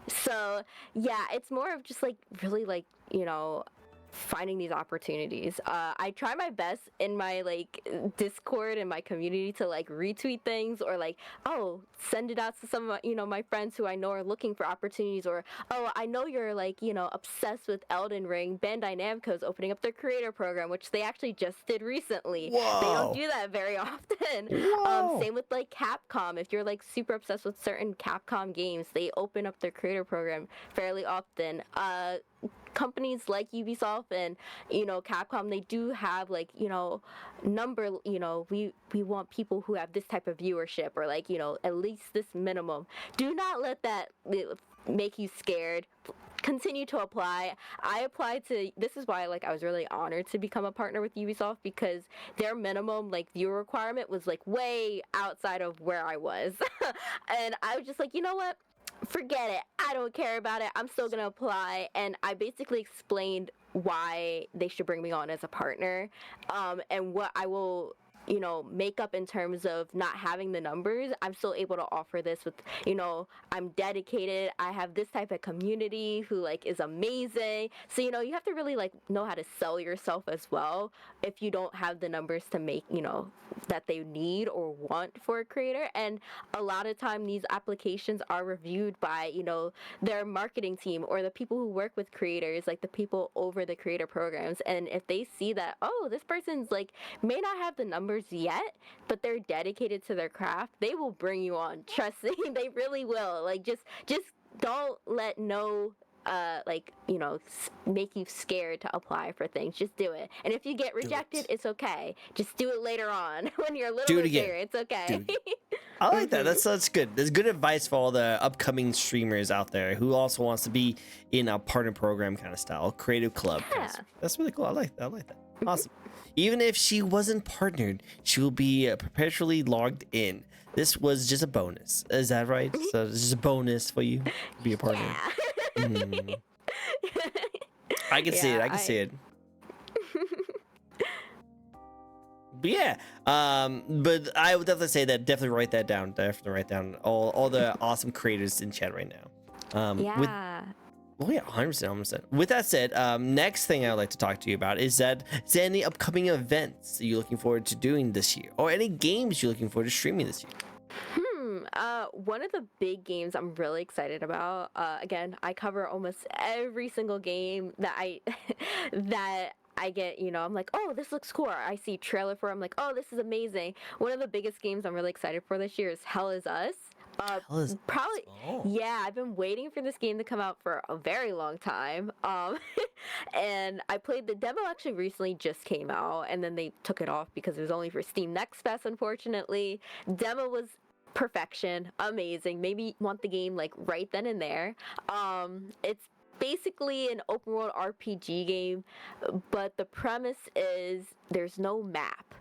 So yeah, it's more of just like really like, finding these opportunities. I try my best in my like Discord and my community to like retweet things or like, oh, send it out to some of my, my friends who I know are looking for opportunities, or oh, I know you're like, obsessed with Elden Ring. Bandai Namco is opening up their creator program, which they actually just did recently. They don't Whoa. do that very often. Whoa. Same with like Capcom. If you're like super obsessed with certain Capcom games, they open up their creator program fairly often. Companies like Ubisoft and Capcom, they do have like number, we want people who have this type of viewership, or like at least this minimum. Do not let that make you scared. Continue to apply. I applied to, this is why like I was really honored to become a partner with Ubisoft, because their minimum like viewer requirement was like way outside of where I was. And I was just like, you know what, forget it. I don't care about it. I'm still going to apply. And I basically explained why they should bring me on as a partner, and what I will make up in terms of not having the numbers. I'm still able to offer this with, I'm dedicated. I have this type of community who like is amazing. So, you have to really like know how to sell yourself as well if you don't have the numbers to make, that they need or want for a creator. And a lot of time these applications are reviewed by, their marketing team or the people who work with creators, like the people over the creator programs. And if they see that, oh, this person's like may not have the numbers yet, but they're dedicated to their craft, they will bring you on. Trust me, they really will. Like just don't let no make you scared to apply for things. Just do it. And if you get rejected, it's okay. Just do it later on when you're a little bit bigger. It's okay. I like that. That's good. That's good advice for all the upcoming streamers out there who also wants to be in a partner program kind of style, creative club. Yeah. That's really cool. I like that. Awesome. Even if she wasn't partnered, she will be perpetually logged in. This was just a bonus. Is that right? So it's just a bonus for you to be a partner. Yeah. Mm. I can see it. I can see it. But yeah, but I would definitely say that. Definitely write that down. Definitely write down all the awesome creators in chat right now. Yeah. Oh yeah, 100%. With that said, next thing I'd like to talk to you about is there any upcoming events you're looking forward to doing this year, or any games you're looking forward to streaming this year? One of the big games I'm really excited about. Again, I cover almost every single game that I that I get, I'm like, oh, this looks cool. Or I see trailer for it, I'm like, oh, this is amazing. One of the biggest games I'm really excited for this year is Hell Is Us. Probably, yeah, I've been waiting for this game to come out for a very long time. And I played the demo actually recently, just came out, and then they took it off because it was only for Steam Next Fest, unfortunately. Demo was perfection, amazing. Maybe want the game like right then and there. It's basically an open world RPG game, but the premise is there's no map,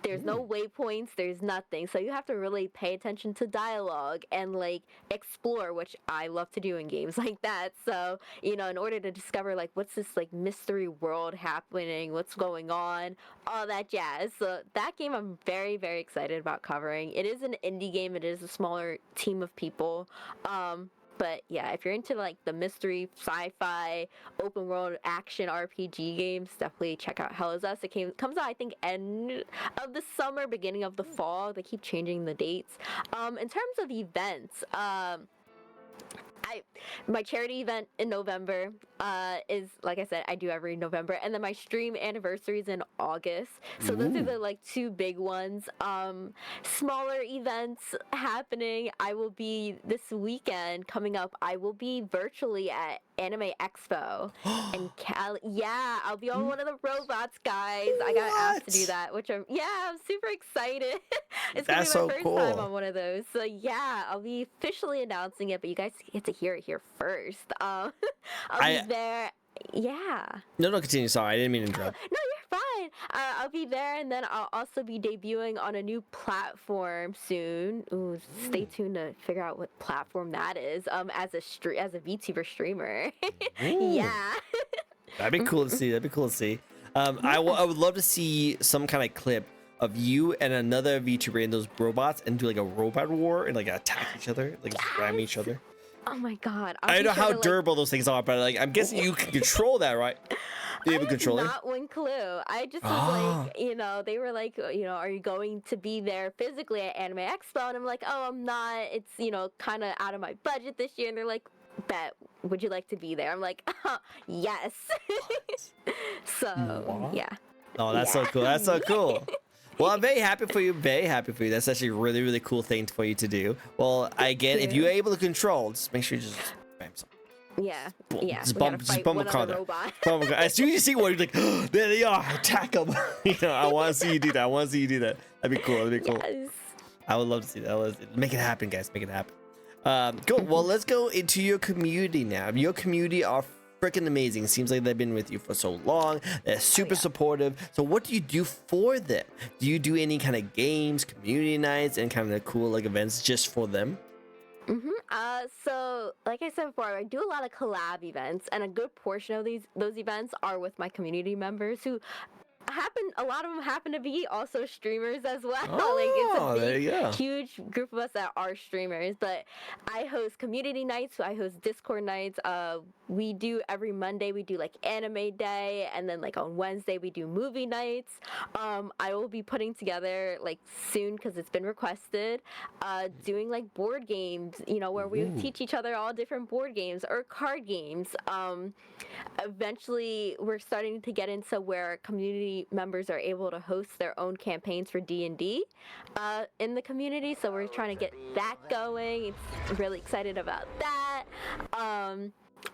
there's no waypoints, there's nothing. So you have to really pay attention to dialogue and like explore, which I love to do in games like that. So, in order to discover like what's this like mystery world happening, what's going on, all that jazz. So that game I'm very, very excited about covering. It is an indie game, it is a smaller team of people. But yeah, if you're into like the mystery, sci-fi, open world action RPG games, definitely check out Hell Is Us. It comes out I think end of the summer, beginning of the fall. They keep changing the dates. In terms of events, my charity event in November is, like I said, I do every November, and then my stream anniversary is in August. So those are the like two big ones. Smaller events happening. I will be this weekend coming up. I will be virtually at Anime Expo in Cali. Yeah, I'll be on one of the robots, guys. I got asked to do that, which I'm super excited. It's gonna be my first time on one of those. So yeah, I'll be officially announcing it, but you guys get to hear it here first. I'll be there. Yeah. No, continue. Sorry, I didn't mean to interrupt. No, you're fine. I'll be there, and then I'll also be debuting on a new platform soon. Ooh, stay tuned to figure out what platform that is. As a VTuber streamer. Yeah. That'd be cool to see. I would love to see some kind of clip of you and another VTuber in those robots and do like a robot war and like attack each other, like ram each other. Oh my god! I don't know how to, like, durable those things are, but like I'm guessing you can control that, right? You have a controller. not one clue. I just was Ah, like, they were like, are you going to be there physically at Anime Expo? And I'm like, oh, I'm not. It's kind of out of my budget this year. And they're like, bet. Would you like to be there? I'm like, yes. So what? yeah. Oh, that's so Yeah. cool. That's so cool. Well, I'm very happy for you. Very happy for you. That's actually a really, really cool thing for you to do. Well, again, if you're able to control, just make sure you just bam something. Yeah. Boom. Yeah. Just we bump, gotta just fight bump one a car other there. robot. Bump a car. As soon as you see one, you're like, oh, there they are. Attack them. I want to see you do that. I want to see you do that. That'd be cool. That'd be cool. Yes. I would love to see that. Make it happen, guys. Make it happen. Cool. Well, let's go into your community now. Your community are freaking amazing. Seems like they've been with you for so long. They're super supportive. So what do you do for them? Do you do any kind of games, community nights, and kind of cool like events just for them? So like I said before, I do a lot of collab events, and a good portion of those events are with my community members who a lot of them happen to be also streamers as well. Oh, Like there it's you go. a huge group of us that are streamers. But I host community nights, so I host Discord nights. We do every Monday we do like anime day, and then like on Wednesday we do movie nights. I will be putting together like soon because it's been requested, doing like board games, where we teach each other all different board games or card games. Eventually we're starting to get into where community members are able to host their own campaigns for D&D in the community, so we're trying to get that going. It's really excited about that.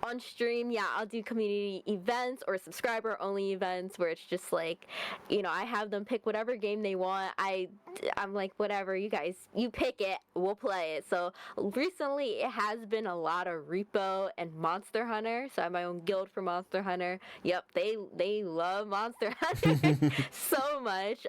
On stream, yeah, I'll do community events or subscriber only events where it's just like, I have them pick whatever game they want. I'm like, whatever, you guys, you pick it, we'll play it. So recently it has been a lot of Repo and Monster Hunter. So I have my own guild for Monster Hunter. Yep, they love Monster Hunter so much.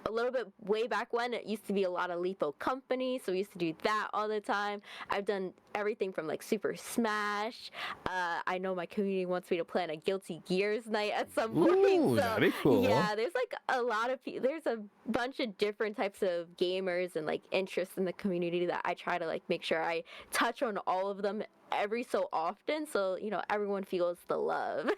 A little bit way back when, it used to be a lot of Lipo Company, so we used to do that all the time. I've done everything from like Super Smash. I know my community wants me to plan a Guilty Gears night at some point. Ooh, So that'd be cool. yeah, there's like a lot of there's a bunch of different types of gamers and like interests in the community that I try to like make sure I touch on all of them every so often, so everyone feels the love.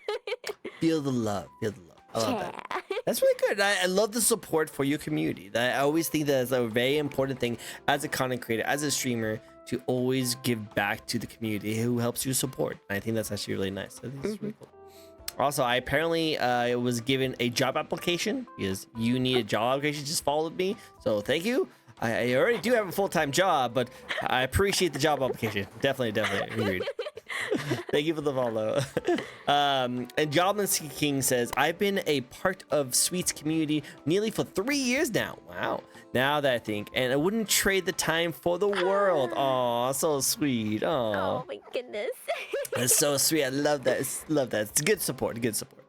Feel the love. Feel the love. I love that. Yeah. That's really good. I love the support for your community. I always think that is a very important thing as a content creator, as a streamer, to always give back to the community who helps you support. I think that's actually really nice. I think it's really cool. Also, I apparently was given a job application because you need a job application. Just followed me. So thank you. I already do have a full-time job, but I appreciate the job application. Definitely agreed. Thank you for the follow. And Goblin King says, I've been a part of Sweet's community nearly for 3 years now. Wow. Now that I think, and I wouldn't trade the time for the world. Aw, so sweet. Aw. Oh my goodness. That's so sweet. I love that. Love that. It's good support. Good support.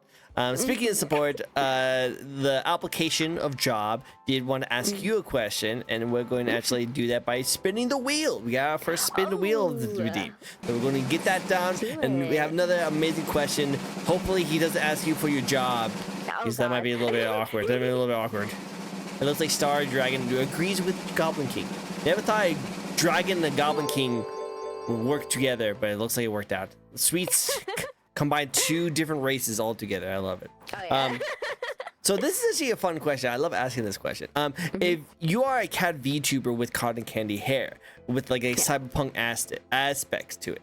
Speaking of support, the application of job did want to ask you a question, and we're going to actually do that by spinning the wheel. We got our first spin the wheel of the redeem. So we're going to get that down, and we have another amazing question. Hopefully he doesn't ask you for your job, because that might be a little bit awkward. That might be a little bit awkward. It looks like Star Dragon agrees with Goblin King. Never thought Dragon and Goblin King would work together, but it looks like it worked out. Sweets combine two different races all together. I love it. Oh, yeah. So this is actually a fun question. I love asking this question. If you are a cat VTuber with cotton candy hair, with like a cyberpunk aspects to it,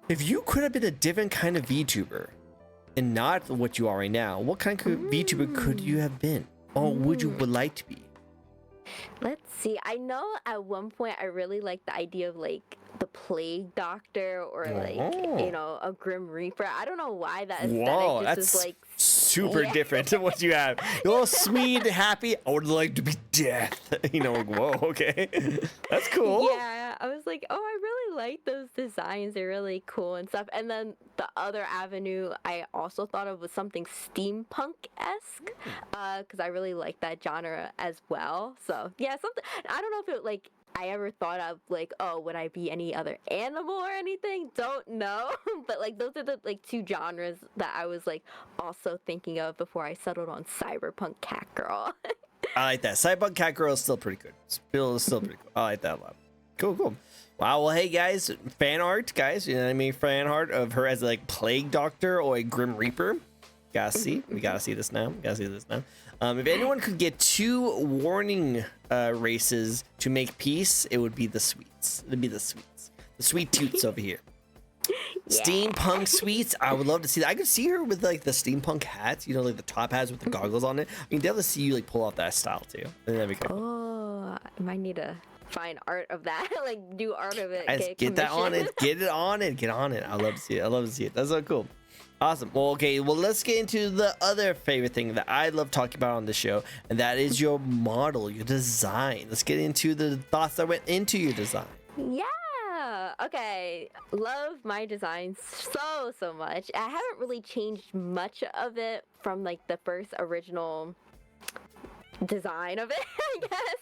if you could have been a different kind of VTuber and not what you are right now, what kind of VTuber could you have been, or would like to be? Let's see. I know at one point I really liked the idea of like the plague doctor or like a grim reaper. I don't know why that aesthetic just is like super different than what you have. You're all sweet, happy. I would like to be death. Like, whoa, okay, that's cool. Yeah, I was like, oh, I really like those designs. They're really cool and stuff. And then the other avenue I also thought of was something steampunk-esque, because I really like that genre as well. So yeah, something. I don't know if it like I ever thought of like, oh, would I be any other animal or anything? Don't know. But like those are the like two genres that I was like also thinking of before I settled on cyberpunk cat girl. I like that. Cyberpunk cat girl is still pretty good. Still pretty cool. I like that a lot. Cool, cool. Wow, well, hey guys, fan art, guys, you know what I mean? Fan art of her as like Plague Doctor or a Grim Reaper. Gotta see, we gotta see this now. If anyone could get 2 warning races to make peace, it would be the Sweets. It'd be the Sweets, the Sweet Toots over here. Yeah. Steampunk Sweets. I would love to see that. I could see her with like the steampunk hats, you know, like the top hats with the goggles on it. I mean, they'll see you like pull off that style too. That'd be cool. Oh, I might need to find art of that. Like do art of it. Guys, get that on it. Get it on it. Get on it. I love to see it. That's so cool. Awesome. Well, okay. Well, let's get into the other favorite thing that I love talking about on the show, and that is your model, your design. Let's get into the thoughts that went into your design. Yeah. Okay. Love my design so much. I haven't really changed much of it from like the first original design of it, I guess.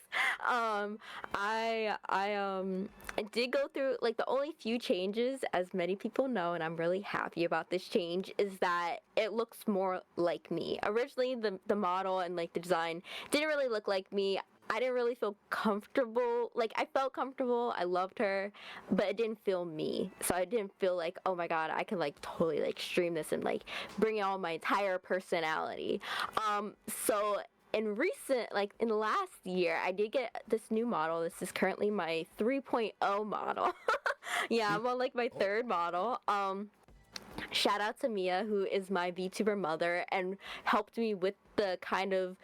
I did go through like the only few changes, as many people know, and I'm really happy about this change, is that it looks more like me. Originally the model and like the design didn't really look like me. I didn't really feel comfortable. Like, I felt comfortable. I loved her, but it didn't feel me. So I didn't feel like, oh my god, I can like totally like stream this and like bring out my entire personality. So in the last year, I did get this new model. This is currently my 3.0 model. Yeah, I'm on like my 3rd model. Shout out to Mia, who is my VTuber mother and helped me with the kind of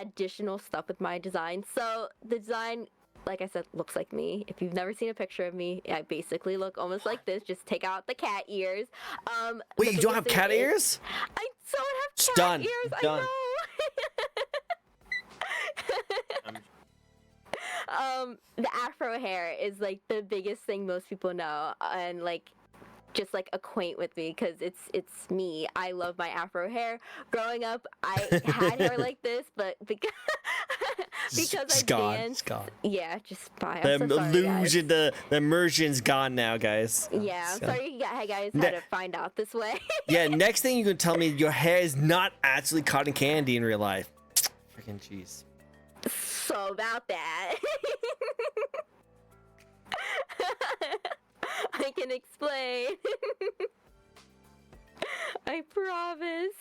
additional stuff with my design. So the design, like I said, looks like me. If you've never seen a picture of me, I basically look almost like this. Just take out the cat ears. Wait, you don't have cat ears? I don't have cat ears. Done. I know. The afro hair is like the biggest thing most people know, and like just like acquaint with me because it's me. I love my afro hair. Growing up, I had hair like this, but because I danced, yeah, just bye. The illusion, the immersion's gone now, guys. Yeah, I'm sorry you guys had to find out this way. Yeah, next thing you can tell me your hair is not actually cotton candy in real life. Freaking jeez. So about that. I can explain. I promise.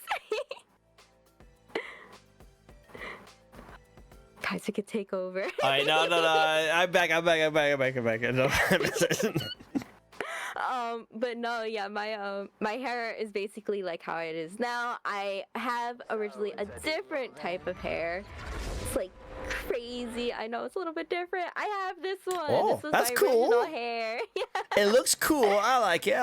Guys, we could take over. Alright, no. I'm back. No. But no, yeah, my hair is basically like how it is now. I have originally a different type of hair. It's like crazy. I know it's a little bit different. I have this one. Oh, this was that's my cool. original hair. It looks cool. I like it.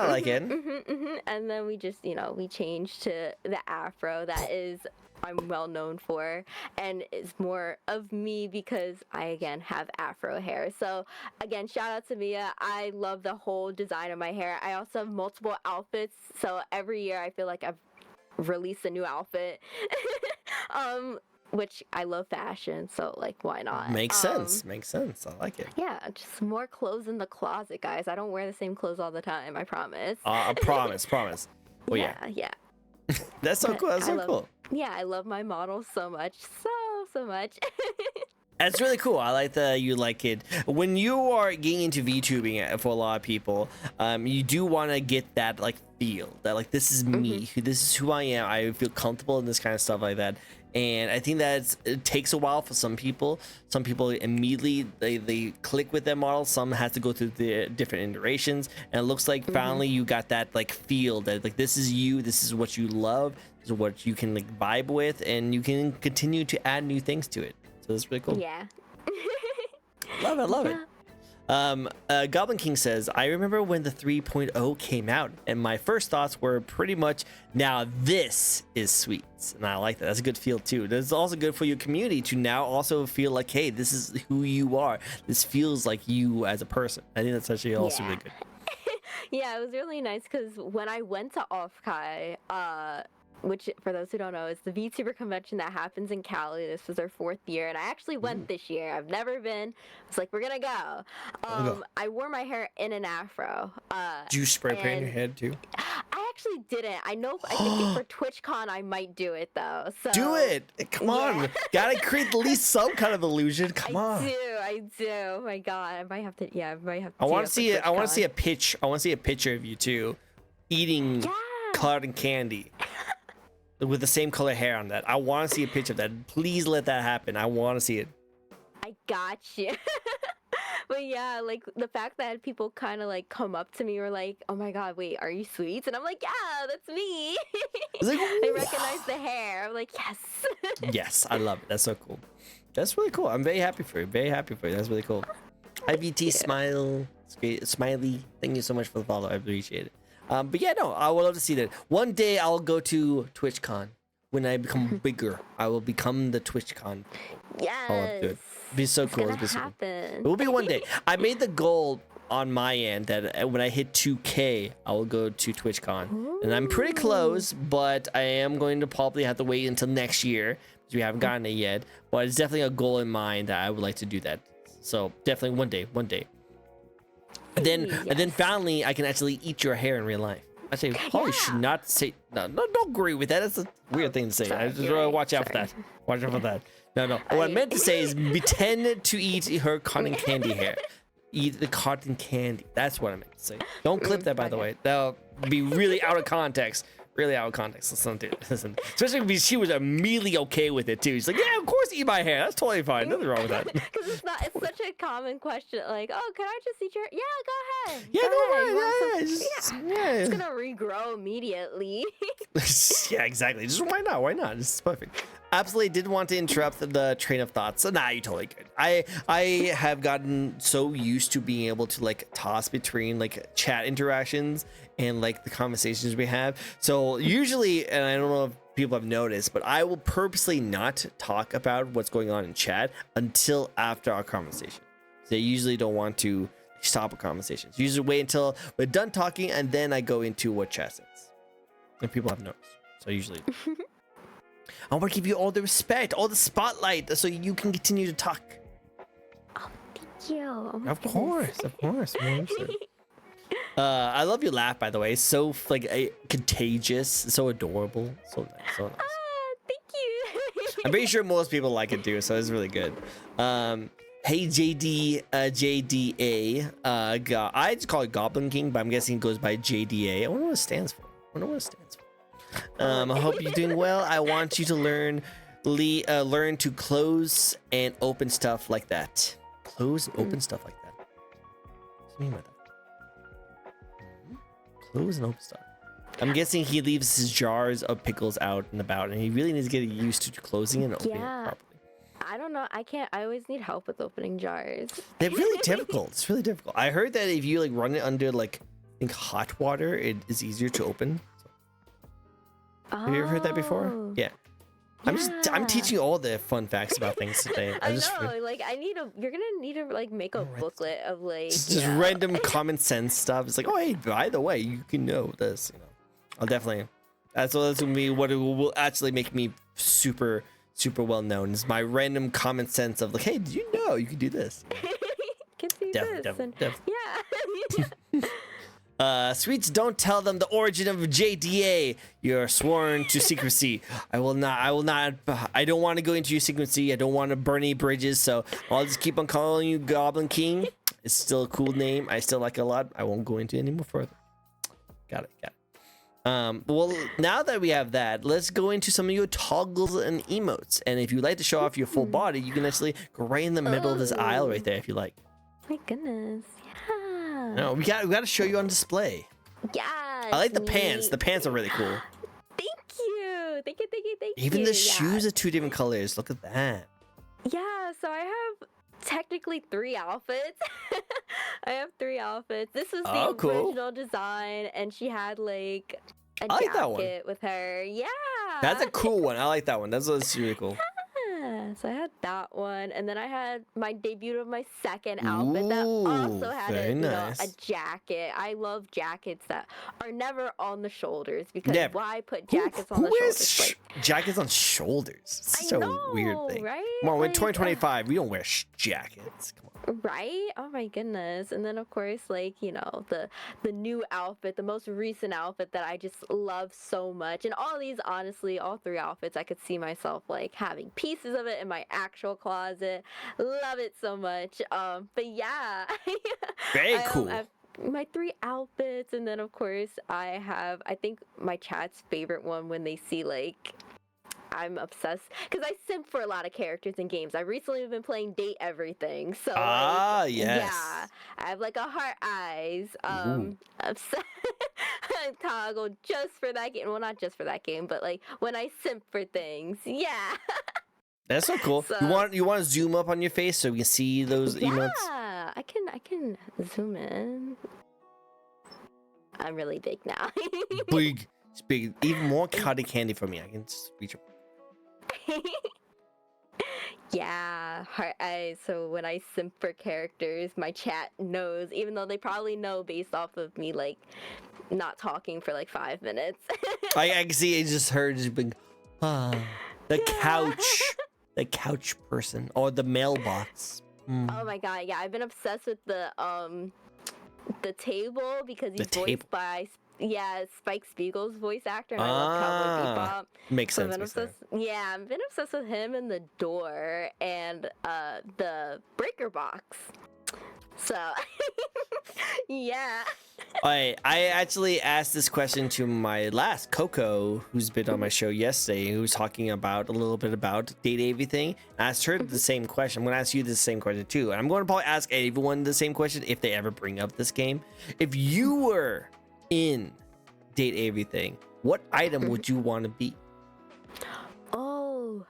And then we just, we changed to the afro. That is I'm well known for, and it's more of me because I again have afro hair. So again, shout out to Mia. I love the whole design of my hair. I also have multiple outfits, so every year I feel like I've released a new outfit. Which I love fashion, so like why not? Makes sense. I like it. Yeah, just more clothes in the closet, guys. I don't wear the same clothes all the time, I promise. Promise. Well, yeah. That's so cool. That's so cool. Yeah, I love my model so much. So much. That's really cool. I like that you like it. When you are getting into VTubing, for a lot of people, you do want to get that like feel that like this is me, this is who I am. I feel comfortable in this kind of stuff like that. And I think that it takes a while for some people. Some people immediately they click with their model. Some has to go through the different iterations. And it looks like finally you got that like feel that like this is you. This is what you love. This is what you can like vibe with, and you can continue to add new things to it. So it's really cool. Yeah. Love it. Goblin King says, I remember when the 3.0 came out, and my first thoughts were pretty much, now this is Sweets. And I like that. That's a good feel too. It's also good for your community to now also feel like, hey, this is who you are. This feels like you as a person. I think that's actually also really good. Yeah, it was really nice because when I went to Offkai, which for those who don't know is the VTuber convention that happens in Cali. This was our 4th year, and I actually went this year. I've never been. It's like, we're gonna go. I wore my hair in an afro. Did you spray paint your head too? I actually didn't. I know. I think for TwitchCon I might do it though. So Do it. Come on. Gotta create at least some kind of illusion. Come on. I do. Oh my god. I might have to. Yeah, I might have to. I want to see it. I want to see TwitchCon. a pitch. I want to see a picture of you too, eating Yeah. cotton candy with the same color hair on that. I want to see a picture of that. Please let that happen. I want to see it. I got you. But yeah, like the fact that people kind of like come up to me or like, oh my god, wait, are you Sweets? And I'm like, yeah, that's me. It's like, They recognize the hair. I'm like, yes. yes, I love it. That's so cool. That's really cool. I'm very happy for you. Very happy for you. That's really cool. IVT smile. It's great. Smiley. Thank you so much for the follow. I appreciate it. But yeah, no, I would love to see that. One day I'll go to TwitchCon. When I become bigger, I will become the TwitchCon. Yes. I'll do it. Be so It's cool. gonna It'll be so cool. happen. It will be one day. I made the goal on my end that when I hit 2K, I will go to TwitchCon. And I'm pretty close, but I am going to probably have to wait until next year because we haven't gotten it yet. But it's definitely a goal in mind that I would like to do that. So definitely one day. And then finally, I can actually eat your hair in real life. I say probably should not say no. Don't agree with that. That's a weird thing to say. Sorry, I just you're right. watch out for that. Watch out for that. No. What I meant to say is pretend to eat her cotton candy hair. Eat the cotton candy. That's what I meant to say. Don't clip that, by the way. That'll be really out of context. Really out of context. Listen. Especially because she was immediately okay with it too. She's like, yeah, of course, eat my hair. That's totally fine. Nothing wrong with that. Because it's such a common question. Like, oh, can I just eat your? Yeah, go ahead. Yeah, go ahead. You want ahead. some- Yeah. It's gonna regrow immediately. Yeah, exactly. Just why not? Why not? This is perfect. Absolutely didn't want to interrupt the train of thought. So nah, you totally good. I have gotten so used to being able to like toss between like chat interactions and like the conversations we have. So usually, and I don't know if people have noticed, but I will purposely not talk about what's going on in chat until after our conversation. They usually don't want to stop a conversation. So usually wait until we're done talking and then I go into what chat says. And people have noticed. So usually I want to give you all the respect, all the spotlight, so you can continue to talk. Oh, thank you. Oh my Of goodness. course. 100%. I love your laugh, by the way. So like contagious, so adorable, so nice, so nice. Thank you. I'm pretty sure most people like it too, so it's really good. Hey JDA, I just call it Goblin King, but I'm guessing it goes by JDA. I wonder what it stands for. I hope you're doing well. I want you to learn to close and open stuff like that. Close and open stuff like that. What do you mean by that? Close and open stuff. I'm guessing he leaves his jars of pickles out and about, and he really needs to get used to closing and opening it properly. I don't know. I can't. I always need help with opening jars. They're really difficult. It's really difficult. I heard that if you like run it under like I think hot water, it is easier to open. Have you ever heard that before? Yeah. I'm teaching you all the fun facts about things today. I know. Like you're gonna need to like make a booklet of like just random common sense stuff. It's like, oh hey, by the way, you can know this. You know, I'll definitely. That's gonna be what it will actually make me super well known. Is my random common sense of like, hey, did you know you can do this? can do Definitely. Yeah. Sweets, don't tell them the origin of JDA. You're sworn to secrecy. I will not. I don't want to go into your secrecy. I don't want to burn any bridges. So I'll just keep on calling you Goblin King. It's still a cool name. I still like it a lot. I won't go into it any more further. Got it. Well, now that we have that, let's go into some of your toggles and emotes. And if you like to show off your full body, you can actually go right in the middle of this aisle right there if you like. My goodness. Yeah. No, we got to show you on display. Yeah. I like the pants. The pants are really cool. Thank you. Thank you. Even the shoes are two different colors. Look at that. Yeah, so I have technically 3 outfits. I have 3 outfits. This was the original design, and she had like a jacket with her. Yeah. That's a cool one. I like that one. That's really cool. Yeah, so I had that one, and then I had my debut of my second outfit that also had a jacket. I love jackets that are never on the shoulders because why put jackets on the shoulders? Jackets on shoulders. It's such a weird thing. Right? Come on, we're in 2025. We don't wear jackets. Come on. Right? Oh my goodness. And then of course like, the new outfit, the most recent outfit that I just love so much. And all these honestly, all three outfits I could see myself like having pieces of it in my actual closet. Love it so much. But yeah. Very I cool. have my three outfits, and then of course I think my chat's favorite one when they see like I'm obsessed because I simp for a lot of characters in games. I recently been playing Date Everything, so like Ah, yeah, yes. I have like a heart eyes Ooh. obsessed toggle just for that game. Well, not just for that game, but like when I simp for things, yeah. That's so cool. You So want you want to zoom up on your face so we can see those emotes? yeah, I can zoom in. I'm really big now. Big. It's big. Even more cotton candy for me. I can just reach up. Yeah, heart eyes. So when I simp for characters, my chat knows, even though they probably know based off of me like not talking for like 5 minutes. I can see. I just heard just big. Ah, the Yeah. couch. The couch person or the mailbox. Oh my god, yeah, I've been obsessed with the table because The he's table. voiced by Spike Spiegel's voice actor, and I love Cowboy Ah, Bebop. makes So I've sense. been Makes sense. obsessed. Yeah, I've been obsessed with him and the door and the breaker box. So yeah. I actually asked this question to my last Coco, who's been on my show yesterday, who was talking about a little bit about Date Everything. I asked her the same question. I'm going to ask you the same question too. And I'm going to probably ask everyone the same question if they ever bring up this game. If you were in Date Everything, what item would you want to be? Oh,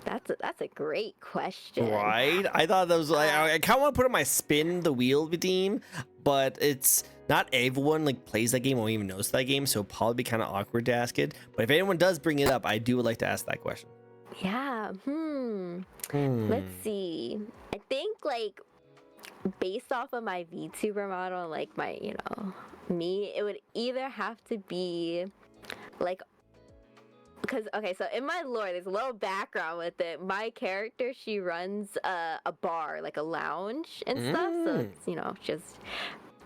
that's a great question. Right? I thought that was like I kind of want to put on my spin the wheel team, but it's not everyone like plays that game or even knows that game, so it'll probably be kind of awkward to ask it. But if anyone does bring it up, I do would like to ask that question. Yeah. Let's see. I think like based off of my VTuber model, like my, me, it would either have to be like because okay, so in my lore, there's a little background with it. My character, she runs a bar, like a lounge and stuff. So it's just,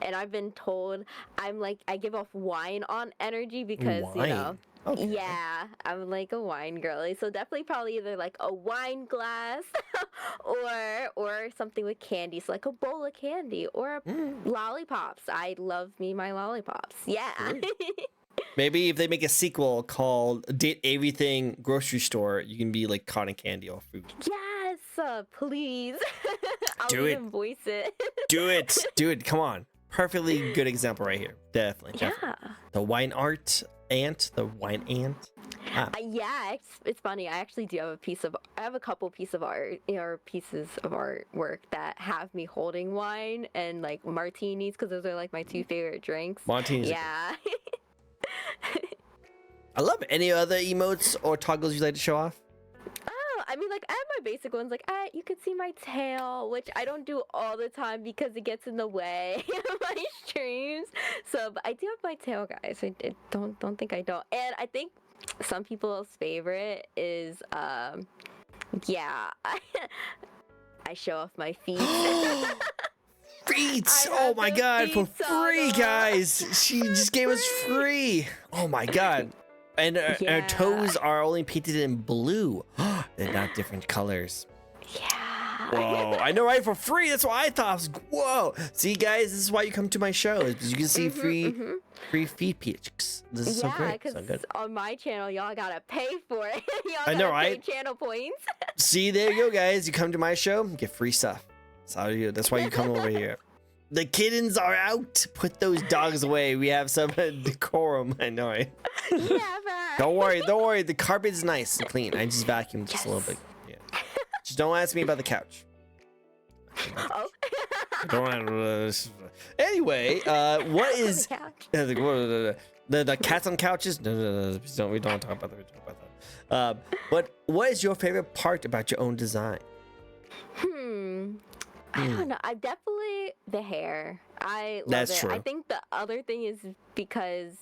and I've been told I'm like I give off wine on energy because Wine. Okay. yeah, I'm like a wine girly. So definitely probably either like a wine glass or something with candy, so like a bowl of candy or lollipops. I love me my lollipops. Yeah. Maybe if they make a sequel called Date Everything Grocery Store, you can be like cotton candy or food. Yes, please. I'll Do it. even voice it. Do it. Do it. Come on. Perfectly good example right here. Definitely. Yeah. The wine art ant. The wine ant. Yeah, it's funny. I actually do have I have a couple pieces of art, or pieces of artwork that have me holding wine and like martinis, because those are like my two favorite drinks. Martinis. Yeah. I love it. Any other emotes or toggles you'd like to show off? Oh, I mean, like I have my basic ones. Like, you can see my tail, which I don't do all the time because it gets in the way of my streams. So, but I do have my tail, guys. I don't think I don't. And I think some people's favorite is yeah, I show off my feet. Feet! I Oh have my the god, for feet free, toggle. guys! She just gave us free! Oh my god. And our Yeah. toes are only painted in blue. They're not different colors. Yeah. Whoa, I know, right? For free. That's what I thought. I was like, whoa. See, guys, this is why you come to my show. Is because you can see free feet pics. This is so Yeah, great. because So good. on my channel, y'all gotta pay for it. Y'all I know, gotta right? pay channel points. See, there you go, guys. You come to my show, get free stuff. That's how you. That's why you come over here. The kittens are out. Put those dogs away. We have some decorum. I know, right? Yeah, man. Don't worry. Don't worry. The carpet's nice and clean. I just vacuumed just a little bit. Yeah. Just don't ask me about the couch. Oh. Don't. Anyway, what is On the couch. the cats on couches? No. We don't talk about that. We don't talk about that. But what is your favorite part about your own design? I don't know. I definitely the hair. I love That's it. true. I think the other thing is because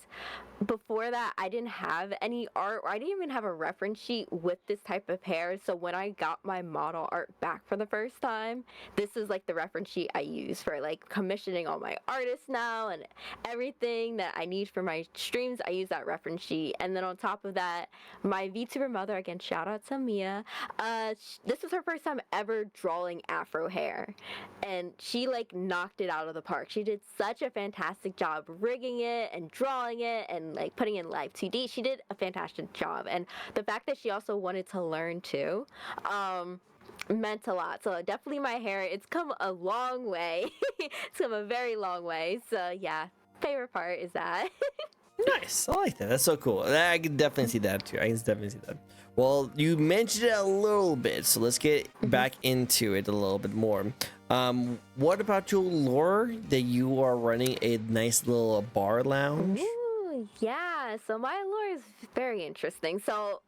before that, I didn't have any art, or I didn't even have a reference sheet with this type of hair. So when I got my model art back for the first time, this is like the reference sheet I use for like commissioning all my artists now, and everything that I need for my streams. I use that reference sheet. And then on top of that, my VTuber mother, again, shout out to Mia. This was her first time ever drawing afro hair, and she like knocked it out of the park. She did such a fantastic job rigging it and drawing it and like putting in live 2D. She did a fantastic job, and the fact that she also wanted to learn too meant a lot. So definitely my hair, it's come a long way. It's come a very long way. So yeah, favorite part is that. Nice. I like that. That's so cool. I can definitely see that too. I can definitely see that. Well, you mentioned it a little bit, so let's get back into it a little bit more. What about your lore that you are running a nice little bar lounge? Ooh, yeah. So my lore is very interesting. So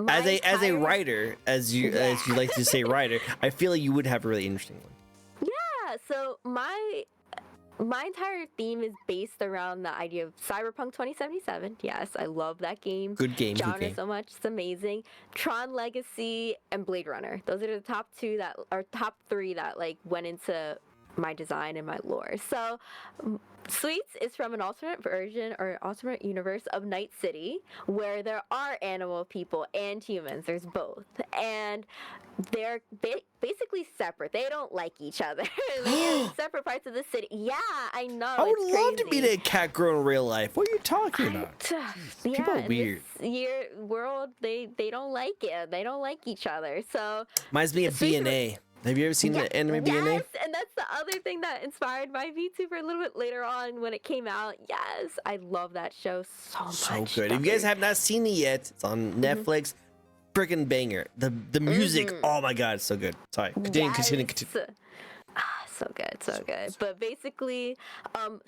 As a entire- writer, as you like to say writer, I feel like you would have a really interesting one. Yeah. So my entire theme is based around the idea of Cyberpunk 2077. Yes, I love that game. Good game, good Genre game. so much. It's amazing. Tron Legacy and Blade Runner. Those are the top two that are top three that like went into my design and my lore. So Sweets is from an alternate version or alternate universe of Night City where there are animal people and humans. There's both. And they're basically separate. They don't like each other. They're in separate parts of the city. Yeah, I know. I would it's love to crazy. meet a cat girl in real life. What are you talking about? Yeah, People are in weird. this world, they don't like it. They don't like each other. So Reminds me of Sweets- BNA. Have you ever seen the anime BNA? Yes, and that's the other thing that inspired my VTuber a little bit later on when it came out. Yes, I love that show so much. So good. If you guys have not seen it yet, it's on Netflix. Freaking banger. The music, oh my god, it's so good. Sorry. Continue. So good, so good. But basically,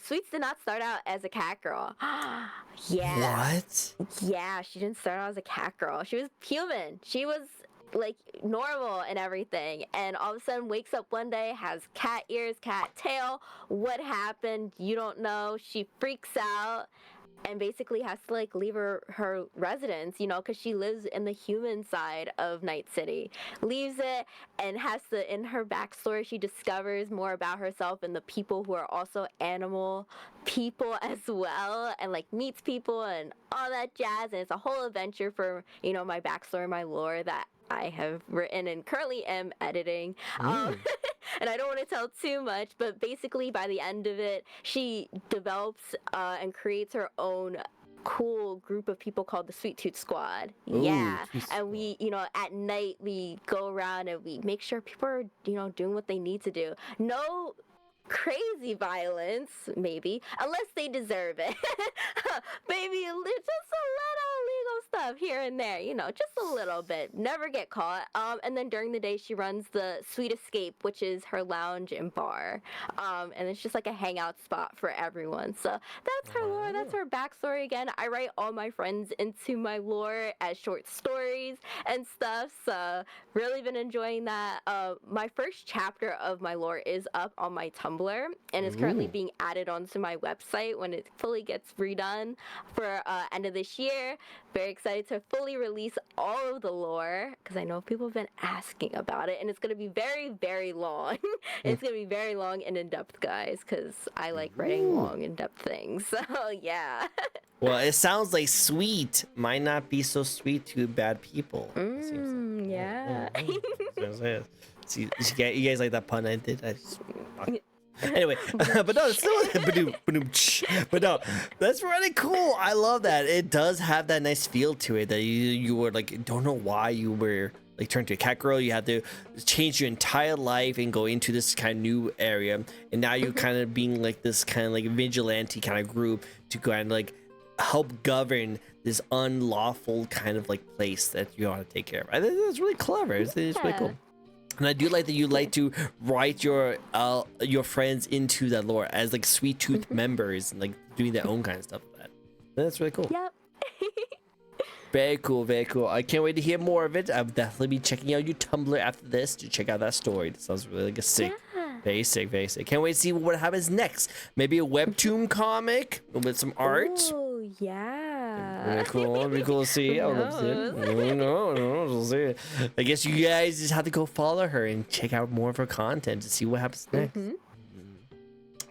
Sweets did not start out as a cat girl. Yeah. What? Yeah, she didn't start out as a cat girl. She was human. She was like normal and everything, and all of a sudden wakes up one day, has cat ears, cat tail. What happened? You don't know. She freaks out and basically has to like leave her residence, you know, because she lives in the human side of Night City. Leaves it and has to, in her backstory, she discovers more about herself and the people who are also animal people as well, and like meets people and all that jazz. And it's a whole adventure for, you know, my backstory, my lore that I have written and currently am editing. And I don't want to tell too much, but basically by the end of it, she develops and creates her own cool group of people called the Sweet Tooth Squad. Ooh, yeah. Sweet And we, you know, at night we go around and we make sure people are, you know, doing what they need to do. No crazy violence, maybe, unless they deserve it. Maybe just a little legal stuff here and there, you know, just a little bit. Never get caught. And then during the day, she runs the Sweet Escape, which is her lounge and bar. And it's just like a hangout spot for everyone. So that's her lore. That's her backstory. Again, I write all my friends into my lore as short stories and stuff. So really been enjoying that. My first chapter of my lore is up on my Tumblr and is currently being added onto my website when it fully gets redone for end of this year. Very excited to fully release all of the lore because I know people have been asking about it, and it's going to be very, very long. It's going to be very long and in-depth, guys, because I like writing long, in-depth things. So yeah. Well, it sounds like sweet might not be so sweet to bad people. It seems like. Yeah. See, you guys like that pun I did? Anyway, but no, it's still but no, that's really cool. I love that. It does have that nice feel to it that you were like, don't know why you were like turned to a cat girl. You had to change your entire life and go into this kind of new area, and now you're kind of being like this kind of like vigilante kind of group to kind of like help govern this unlawful kind of like place that you want to take care of. I think that's really clever. It's really cool. And I do like that you like to write your friends into that lore as like Sweet Tooth members and like doing their own kind of stuff with that. That's really cool. Yep. Very cool, very cool. I can't wait to hear more of it. I'll definitely be checking out your Tumblr after this to check out that story. That sounds really like a sick. Yeah. Basic. Can't wait to see what happens next. Maybe a webtoon comic with some art. Oh yeah. It'd be cool to see. Who I would love to see it. knows? Who knows? We'll see it. I guess you guys just have to go follow her and check out more of her content to see what happens next.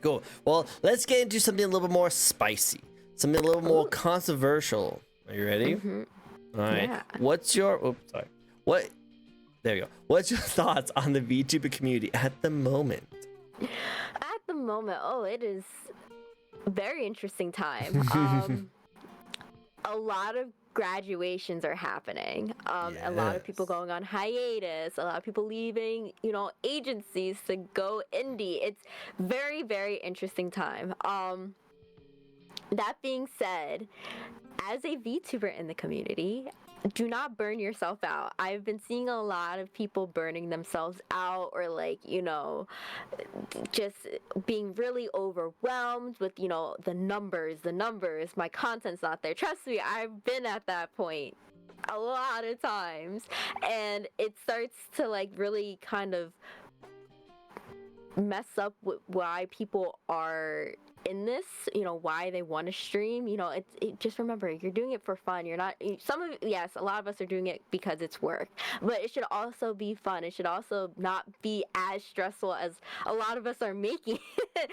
Cool. Well, let's get into something a little bit more spicy. Something a little more controversial. Are you ready? All right. Yeah. What's your... Oh, sorry. What... There you go. What's your thoughts on the VTuber community at the moment? At the moment, it is a very interesting time. A lot of graduations are happening. A lot of people going on hiatus, a lot of people leaving, agencies to go indie. It's very, very interesting time. That being said, as a VTuber in the community, do not burn yourself out. I've been seeing a lot of people burning themselves out, or just being really overwhelmed with, the numbers, my content's not there. Trust me, I've been at that point a lot of times, and it starts to really kind of mess up with why people are in this, why they want to stream. Just remember, you're doing it for fun. You're not, a lot of us are doing it because it's work, but it should also be fun. It should also not be as stressful as a lot of us are making it.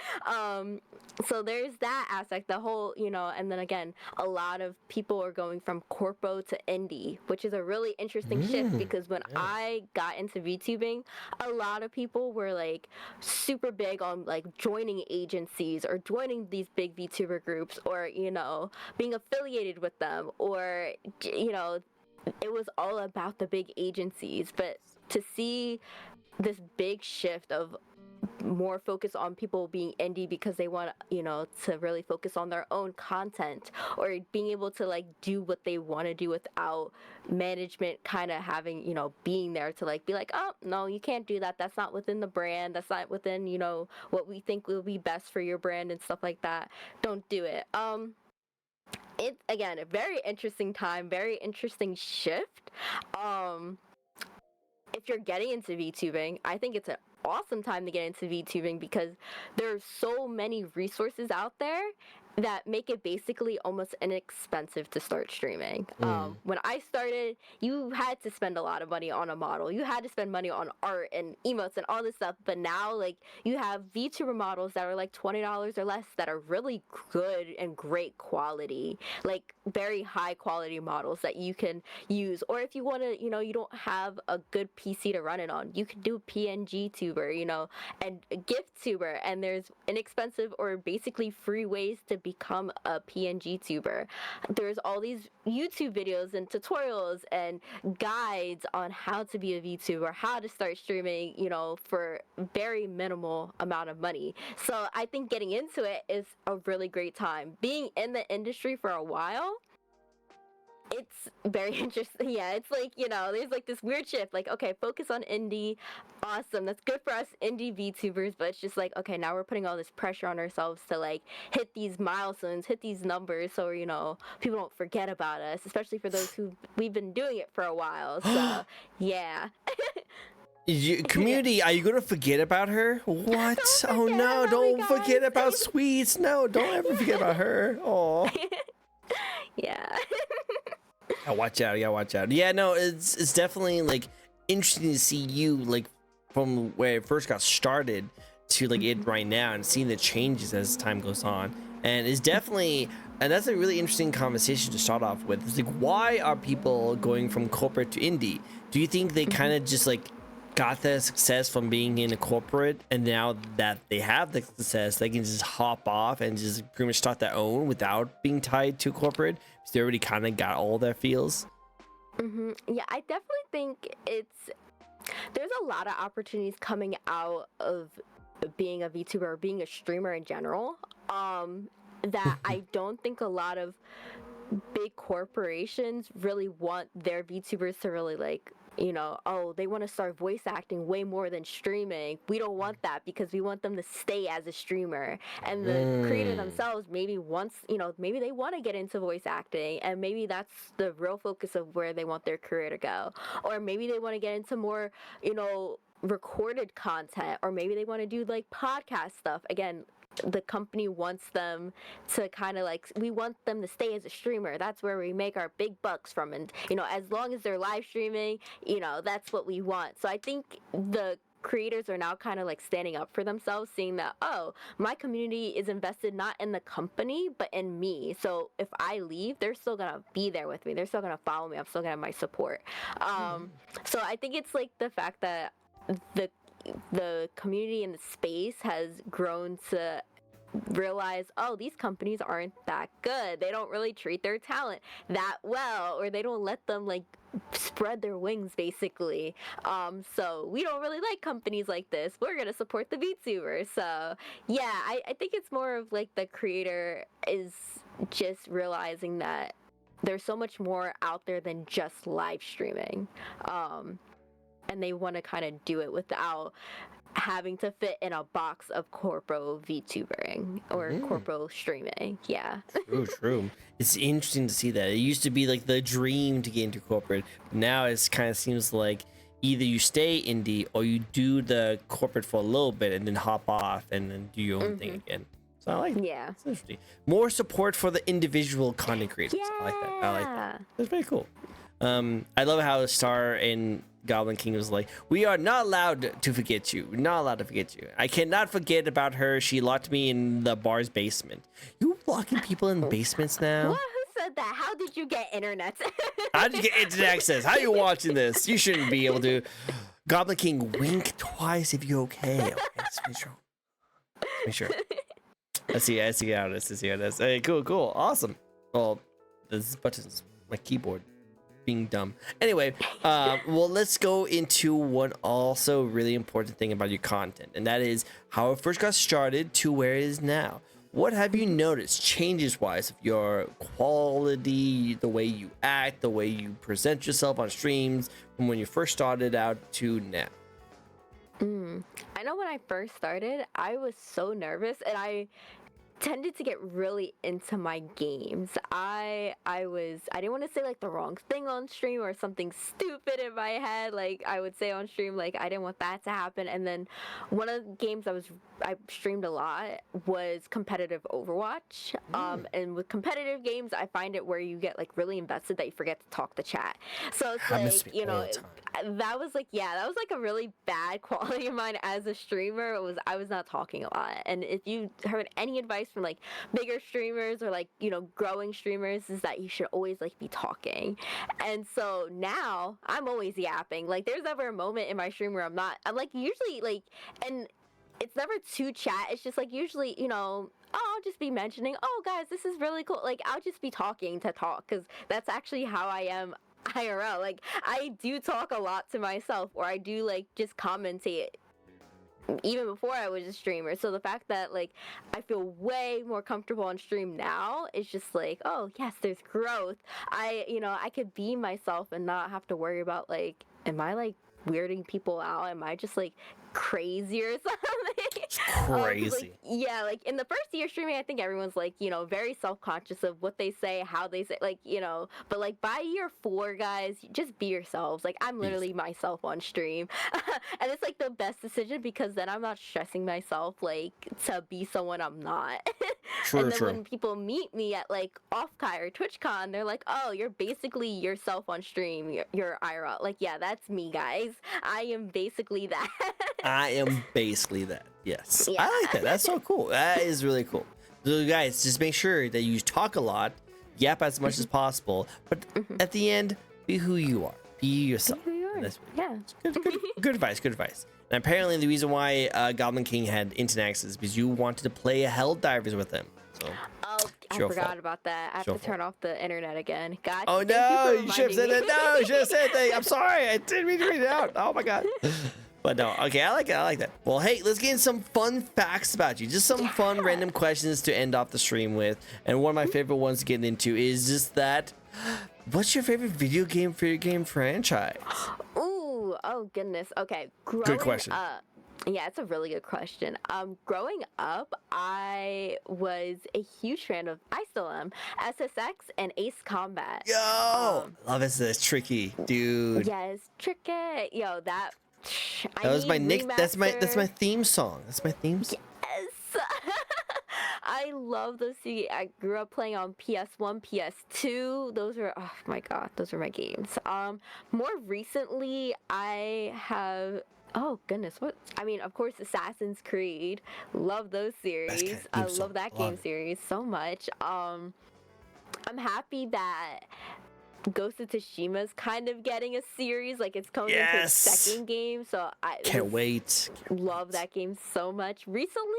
So there's that aspect, the whole, and then again, a lot of people are going from corpo to indie, which is a really interesting shift, because when I got into VTubing, a lot of people were super big on joining agencies or joining these big VTuber groups, or being affiliated with them, or it was all about the big agencies. But to see this big shift of more focus on people being indie because they want to really focus on their own content, or being able to do what they want to do without management kind of having being there to be oh no, you can't do that, that's not within the brand, that's not within what we think will be best for your brand and stuff like that, don't do it. It's again a very interesting time, very interesting shift. If you're getting into VTubing, I think it's an awesome time to get into VTubing, because there's so many resources out there that make it basically almost inexpensive to start streaming. When I started, you had to spend a lot of money on a model. You had to spend money on art and emotes and all this stuff. But now, you have VTuber models that are $20 or less that are really good and great quality, very high quality models that you can use. Or if you want to, you don't have a good PC to run it on, you can do PNG tuber, and GIF tuber, and there's inexpensive or basically free ways to become a PNG tuber. There's all these YouTube videos and tutorials and guides on how to be a VTuber, how to start streaming, for very minimal amount of money. So I think getting into it is a really great time. Being in the industry for a while, it's very interesting. Yeah, it's there's this weird shift. Okay, focus on indie. Awesome. That's good for us indie VTubers, but it's just okay, now we're putting all this pressure on ourselves to hit these milestones, hit these numbers, so people don't forget about us, especially for those we've been doing it for a while. So, yeah. Community, are you gonna forget about her? What? Oh no, don't forget about Sweets. No, don't ever forget about her. Oh. Yeah. Yeah, watch out. Yeah, no, it's definitely interesting to see you from where it first got started to it right now, and seeing the changes as time goes on. And it's definitely, and that's a really interesting conversation to start off with. It's why are people going from corporate to indie? Do you think they kind of just got that success from being in a corporate, and now that they have the success, they can just hop off and just pretty much start their own without being tied to corporate, because they already kind of got all their feels? Yeah, I definitely think there's a lot of opportunities coming out of being a VTuber or being a streamer in general, that I don't think a lot of big corporations really want their VTubers to really they want to start voice acting way more than streaming. We don't want that, because we want them to stay as a streamer. And the creator themselves maybe maybe they want to get into voice acting, and maybe that's the real focus of where they want their career to go. Or maybe they want to get into more, recorded content, or maybe they want to do like podcast stuff. Again, the company wants them to kind of like, we want them to stay as a streamer. That's where we make our big bucks from. And, as long as they're live streaming, that's what we want. So I think the creators are now kind of like standing up for themselves, seeing that, oh, my community is invested not in the company but in me. So if I leave, they're still gonna be there with me, they're still gonna follow me, I'm still gonna have my support. So I think it's like the fact that the community in the space has grown to realize, oh, these companies aren't that good, they don't really treat their talent that well, or they don't let them like spread their wings, basically. So we don't really like companies like this, we're gonna support the VTubers. So yeah, I think it's more of like the creator is just realizing that there's so much more out there than just live streaming, and they want to kind of do it without having to fit in a box of corpo VTubering or corpo streaming. Yeah. True. It's interesting to see that. It used to be like the dream to get into corporate. Now it's kind of seems like either you stay indie or you do the corporate for a little bit and then hop off and then do your own thing again. So I like that. Yeah. It's interesting. More support for the individual content creators. Yeah. I like that. That's very cool. I love how Star and Goblin King was like, we are not allowed to forget you. We're not allowed to forget you. I cannot forget about her. She locked me in the bar's basement. You locking people in basements now? What? Who said that? How did you get internet? How did you get internet access? How are you watching this? You shouldn't be able to. Goblin King, wink twice if you're okay. Okay, just make sure. I see how it is. Hey, cool. Awesome. Well, this button's my keyboard being dumb. Anyway, well, let's go into one also really important thing about your content, and that is how it first got started to where it is now. What have you noticed changes wise of your quality, the way you act, the way you present yourself on streams from when you first started out to now? I know when I first started, I was so nervous, and I tended to get really into my games. I didn't want to say like the wrong thing on stream or something stupid in my head like I would say on stream. Like I didn't want that to happen. And then one of the games I streamed a lot was competitive Overwatch. And with competitive games, I find it where you get like really invested that you forget to talk to chat. So it's like, that was like a really bad quality of mine as a streamer. I was not talking a lot. And if you heard any advice from like bigger streamers or like growing streamers, is that you should always like be talking. And so now I'm always yapping. Like there's never a moment in my stream where I'm like usually like, and it's never to chat, it's just like usually I'll just be mentioning, oh guys, this is really cool. Like I'll just be talking to talk, because that's actually how I am IRL. Like I do talk a lot to myself, or I do like just commentate even before I was a streamer. So the fact that like I feel way more comfortable on stream now is just like, oh yes, there's growth. I could be myself and not have to worry about like, am I like weirding people out? Am I just like crazy or something? Crazy. Like in the first year streaming, I think everyone's like, very self-conscious of what they say, how they say, like, but like by year 4, guys, just be yourselves. Like I'm literally myself on stream. And it's like the best decision, because then I'm not stressing myself like to be someone I'm not. And then when people meet me at like Offkai or TwitchCon, they're like, oh, you're basically yourself on stream. You're IRL. Like, yeah, that's me, guys. I am basically that. I am basically that. Yes. Yeah. I like that. That's so cool. That is really cool. So guys, just make sure that you talk a lot, yap as much as possible, but at the end, be who you are. Be yourself. Be who you are. That's yeah. Good advice. And apparently the reason why Goblin King had internet access is because you wanted to play Helldivers with him. So oh, I forgot about that. I have to turn off the internet again. God. Oh no, you should have said that. No, you should have said that. I'm sorry. I didn't mean to read it out. Oh my god. But no, okay, I like that. Well, hey, let's get in some fun facts about you. Just some fun random questions to end off the stream with. And one of my favorite ones to get into is just that, what's your favorite video game franchise? Ooh, oh goodness. Okay. Good question. Yeah, it's a really good question. Growing up, I was a huge fan of, I still am, SSX and Ace Combat. Yo, love SSX, tricky, dude. Yes, tricky. Yo, that I That was my need Nick. That's my remaster. theme song. That's my theme song. Yes. I love those CDs. I grew up playing on PS1, PS2. Those were, oh my god, those were my games. More recently, I have, oh goodness, what? I mean, of course, Assassin's Creed. Love those Best series. kind of I theme song. love that Love game it. series so much. I'm happy that Ghost of Tsushima is kind of getting a series, like it's coming into its Yes. second game. So I Can't was wait. love that game so much. Recently,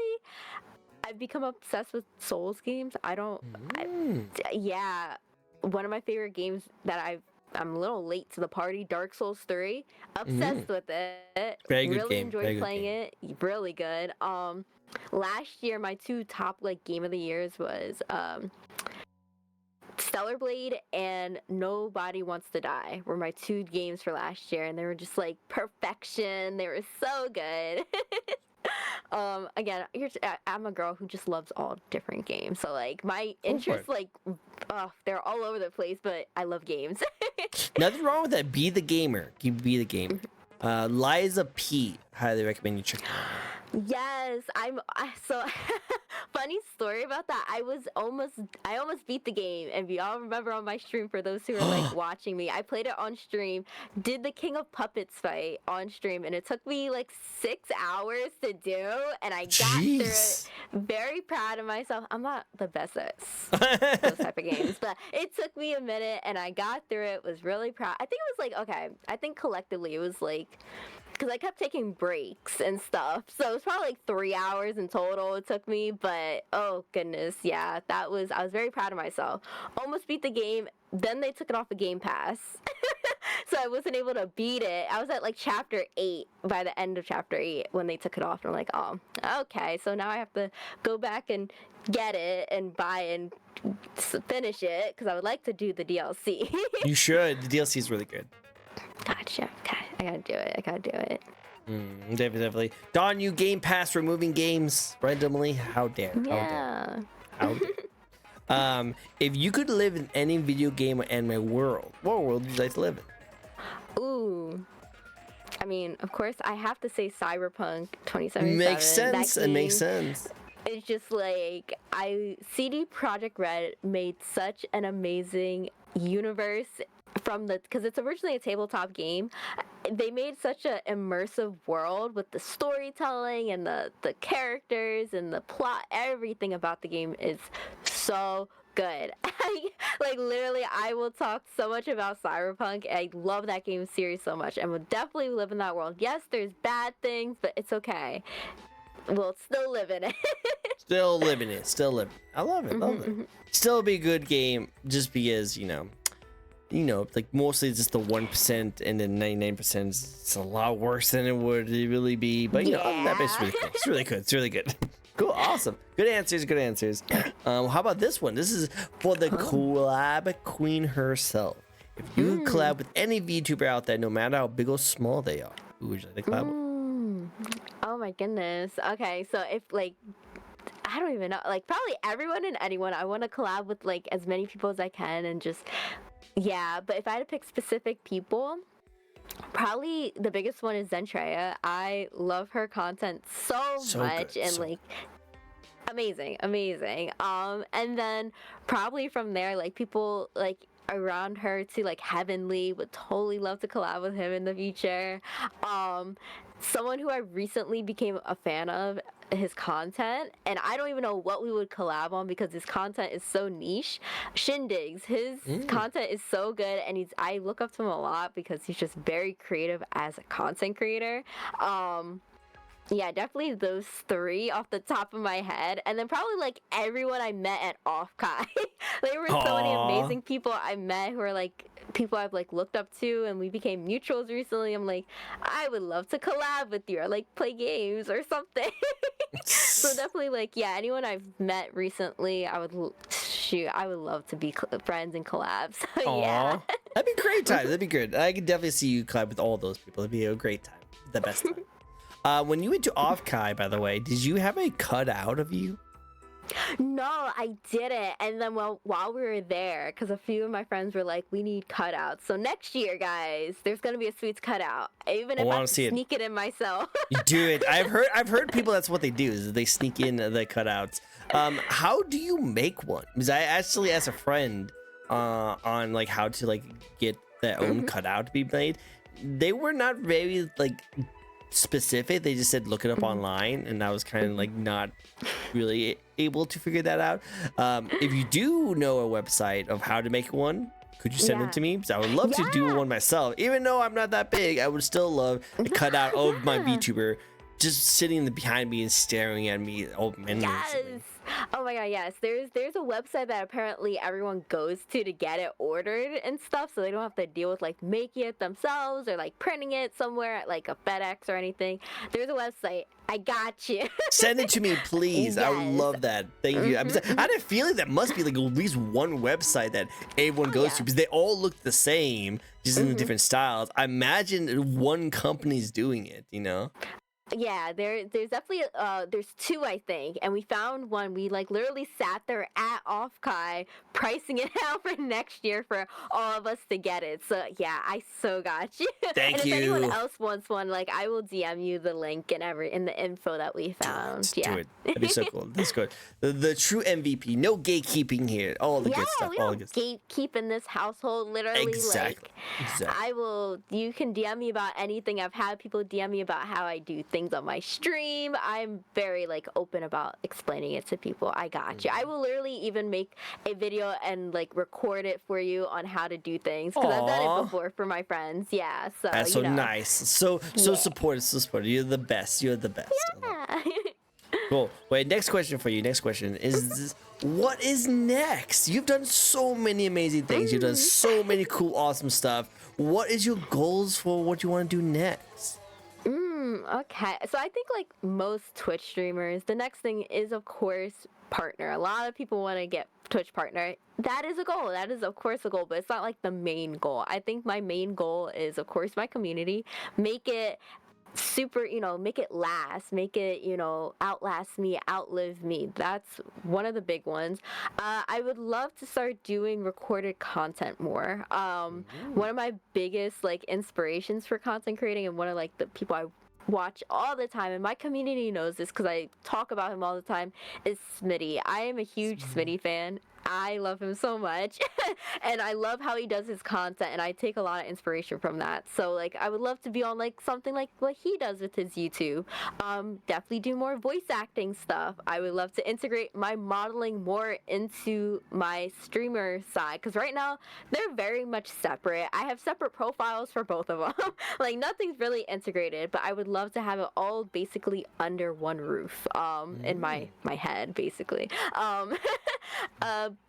I've become obsessed with Souls games. Mm. Yeah, one of my favorite games that I'm a little late to the party, Dark Souls 3. Mm. Obsessed with it. Very good Really game. Very enjoyed good playing game. it. Really good. Last year my two top like game of the years was Stellar Blade and Nobody Wants to Die were my two games for last year, and they were just like perfection. They were so good. Again, I'm a girl who just loves all different games, so like my Go for interests it. like they're all over the place, but I love games. Nothing wrong with that. Be the gamer. You be the gamer. Liza P. Highly recommend you check that out. Yes, so funny story about that. I almost beat the game, and we all remember on my stream, for those who are like watching me, I played it on stream, did the King of Puppets fight on stream, and it took me like 6 hours to do, and I got through it. Jeez. Very proud of myself. I'm not the best at those type of games, but it took me a minute, and I got through it. Was really proud. I think it was like, okay, I think collectively it was like, because I kept taking breaks and stuff, so it was probably like 3 hours in total it took me. But oh goodness, yeah, I was very proud of myself. Almost beat the game. Then they took it off of Game Pass, so I wasn't able to beat it. I was at like chapter 8 by the end of chapter 8 when they took it off, and I'm like, oh, okay, so now I have to go back and get it and buy and finish it, because I would like to do the DLC. You should. The DLC is really good. Gotcha. Okay, I gotta do it. Definitely. Don, you Game Pass removing games randomly. How dare? How dare? Yeah. How dare? If you could live in any video game or anime world, what world would you like to live in? Ooh. I mean, of course, I have to say Cyberpunk 2077. Makes That sense. It makes game, sense. it's just like CD Projekt Red made such an amazing universe because it's originally a tabletop game. They made such an immersive world with the storytelling and the characters and the plot. Everything about the game is so good. Like literally, I will talk so much about Cyberpunk. I love that game series so much, and would definitely live in that world. Yes, there's bad things, but it's okay. We'll still live in it. Still living it. Still living. I love it. Love it. Still be a good game, just because like mostly it's just the 1%, and then 99% is a lot worse than it would really be. But other than that, it's really cool. It's really good. It's really good. Cool, awesome. Good answers. Good answers. How about this one? This is for the collab queen herself. If you could collab with any VTuber out there, no matter how big or small they are, who would you like to collab with? Oh my goodness. Okay, so if like, I don't even know, like probably everyone and anyone. I want to collab with like as many people as I can, and just, yeah. But if I had to pick specific people, probably the biggest one is Zentreya. I love her content so much, good, and so like amazing. And then probably from there, like people like around her to like Heavenly, would totally love to collab with him in the future. Someone who I recently became a fan of his content, and I don't even know what we would collab on because his content is so niche. Shindigs, his content is so good, and I look up to him a lot because he's just very creative as a content creator. Yeah, definitely those three off the top of my head. And then probably like everyone I met at Offkai. There were so many amazing people I met who are like people I've like looked up to, and we became mutuals recently. I'm like, I would love to collab with you or like play games or something. So definitely like, yeah, anyone I've met recently, I would love to be friends and collabs. Yeah. That'd be great time. That'd be good. I could definitely see you collab with all those people. It'd be a great time. The best time. When you went to Offkai, by the way, did you have a cutout of you? No, I didn't. And then while we were there, because a few of my friends were like, we need cutouts. So next year, guys, there's gonna be a Sweets cutout. Even I if I want have to to see it. sneak it in myself. You do it. I've heard people that's what they do is they sneak in the cutouts. How do you make one? Because I actually asked a friend on like how to like get their own cutout to be made. They were not very like specific. They just said look it up online, and I was kind of like not really able to figure that out. If you do know a website of how to make one, could you send it to me? Because I would love to do one myself. Even though I'm not that big, I would still love to cut out of my VTuber just sitting behind me and staring at me. Oh man. Yes. Oh my god, yes. There's a website that apparently everyone goes to get it ordered and stuff, so they don't have to deal with like making it themselves or like printing it somewhere at like a FedEx or anything. There's a website. I got you. Send it to me, please. I would love that. Thank you. I had a feeling that must be like at least one website that everyone goes to because they all look the same, just in the different styles. I imagine one company's doing it, you know? Yeah, there's definitely there's two, I think, and we found one. We like literally sat there at Offkai pricing it out for next year for all of us to get it. So yeah, I so got you. Thank and you. if anyone else wants one, like I will DM you the link and in the info that we found. Do it. That'd be so cool. That's good. The true MVP. No gatekeeping here. All the good stuff. We All don't the good stuff. gatekeep in this household. Literally, Exactly. I will. You can DM me about anything. I've had people DM me about how I do things on my stream. I'm very like open about explaining it to people. I got you. I will literally even make a video and like record it for you on how to do things because I've done it before for my friends. Yeah, so that's so nice. So supportive. So supportive. You're the best. You're the best. Yeah. Cool. Wait, next question for you. Next question is what is next? You've done so many amazing things. You've done so many cool, awesome stuff. What is your goals for what you want to do next? Okay, so I think like most Twitch streamers, the next thing is of course partner. A lot of people want to get Twitch partner. That is a goal. That is of course a goal, but it's not like the main goal. I think my main goal is of course my community. Make it super, make it last, make it, outlast me, outlive me. That's one of the big ones. I would love to start doing recorded content more. One of my biggest like inspirations for content creating and one of like the people I watch all the time, and my community knows this because I talk about him all the time, is Smitty. I am a huge Smitty fan. I love him so much and I love how he does his content and I take a lot of inspiration from that. So like I would love to be on like something like what he does with his YouTube. Definitely do more voice acting stuff. I would love to integrate my modeling more into my streamer side because right now they're very much separate. I have separate profiles for both of them. Like nothing's really integrated, but I would love to have it all basically under one roof in my head basically.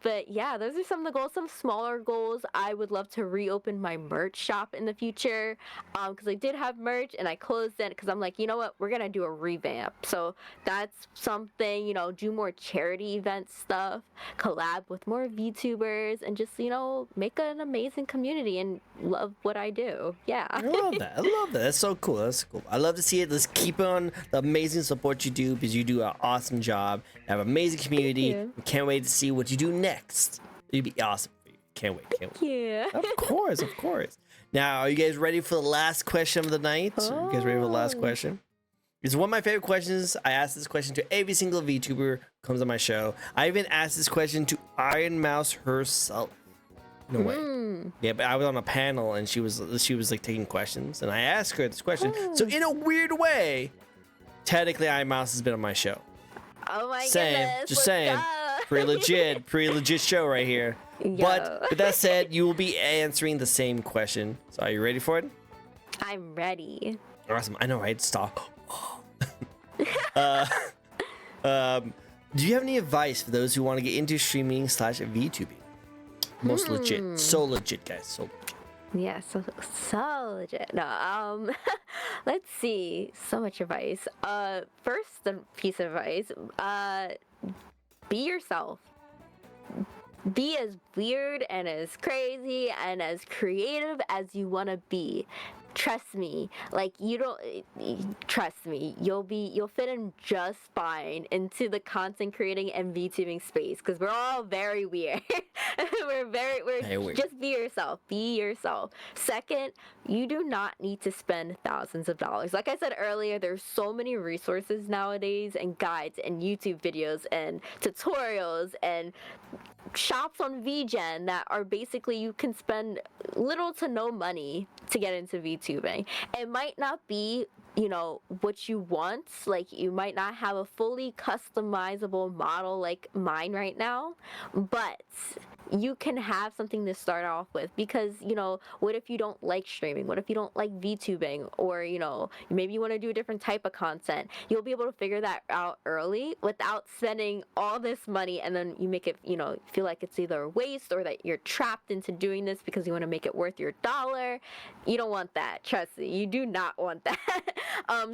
But yeah, those are some of the goals. Some smaller goals. I would love to reopen my merch shop in the future because I did have merch and I closed it because I'm like, you know what, we're gonna do a revamp. So that's something, do more charity event stuff, collab with more VTubers, and just make an amazing community and love what I do. Yeah. I love that. I love that. That's so cool. That's cool. I love to see it. Let's keep on the amazing support you do because you do an awesome job. You have an amazing community. We can't wait to see what you do next. It'd be awesome for you. Can't wait. Can't wait. Yeah. Of course. Of course. Now, are you guys ready for the last question of the night? Are you guys ready for the last question? It's one of my favorite questions. I ask this question to every single VTuber who comes on my show. I even asked this question to Iron Mouse herself. No way. Yeah, but I was on a panel and she was like taking questions and I asked her this question. So in a weird way, technically Iron Mouse has been on my show. Oh my goodness. Just saying. Go. Pretty legit show right here. Yo. But with that said, you will be answering the same question. So are you ready for it? I'm ready. Awesome. I know, right? Stop. Do you have any advice for those who want to get into streaming / VTubing? Most legit. So legit, guys. So legit. Yeah, so legit. No, let's see. So much advice. First, the piece of advice. Be yourself. Be as weird and as crazy and as creative as you want to be. trust me, like you don't trust me, you'll fit in just fine into the content creating and VTubing space because we're all very weird. we're Hey, weird. just be yourself. Second, you do not need to spend thousands of dollars. Like I said earlier, there's so many resources nowadays and guides and YouTube videos and tutorials and shops on VGen that are basically you can spend little to no money to get into VTubing. It might not be, you know, what you want. Like you might not have a fully customizable model like mine right now, but you can have something to start off with because, you know, what if you don't like streaming? What if you don't like VTubing? Or, you know, maybe you want to do a different type of content. You'll be able to figure that out early without spending all this money and then you make it, you know, feel like it's either a waste or that you're trapped into doing this because you want to make it worth your dollar. You don't want that. Trust me, you do not want that.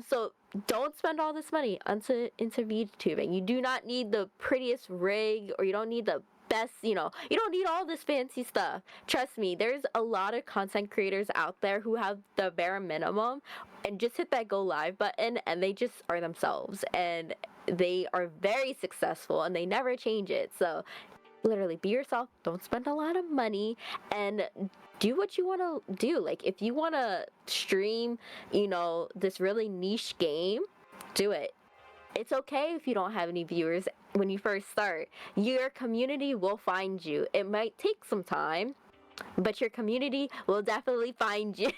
So don't spend all this money into VTubing. You do not need the prettiest rig or you don't need the best, you know, you don't need all this fancy stuff. Trust me, there's a lot of content creators out there who have the bare minimum and just hit that go live button and they just are themselves and they are very successful and they never change it. So literally be yourself, don't spend a lot of money and do what you want to do. Like if you want to stream, you know, this really niche game, do it. It's okay if you don't have any viewers when you first start. Your community will find you. It might take some time, but your community will definitely find you.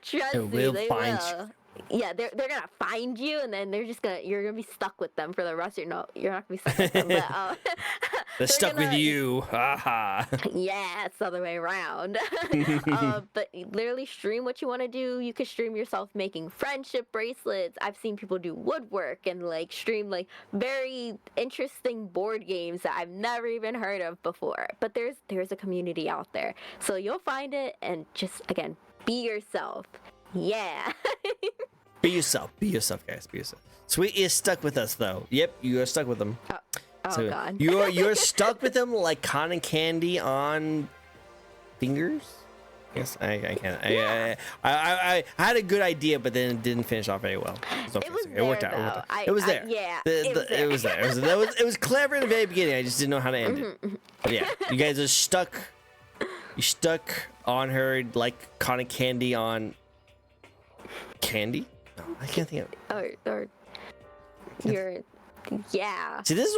Trust me, they will. Yeah, they're gonna find you, and then you're gonna be stuck with them for the rest of your. No, you're not gonna be stuck with them, but they're stuck with you. Haha. Yeah, it's the other way around. But literally stream what you want to do. You could stream yourself making friendship bracelets. I've seen people do woodwork and like stream like very interesting board games that I've never even heard of before. But there's a community out there, so you'll find it. And just again, be yourself. Yeah. Be yourself, guys. Be yourself. Sweet is stuck with us though. Yep, you are stuck with him. Oh so God. You're stuck with him like cotton candy on fingers. Yes, I can't. Yeah. I had a good idea, but then it didn't finish off very well. It worked out. It was there. Yeah. It was there. It was clever in the very beginning. I just didn't know how to end it. But yeah, you guys are stuck. You're stuck on her like cotton candy on candy. No, I can't think of it. Or you're. Yeah. See, this is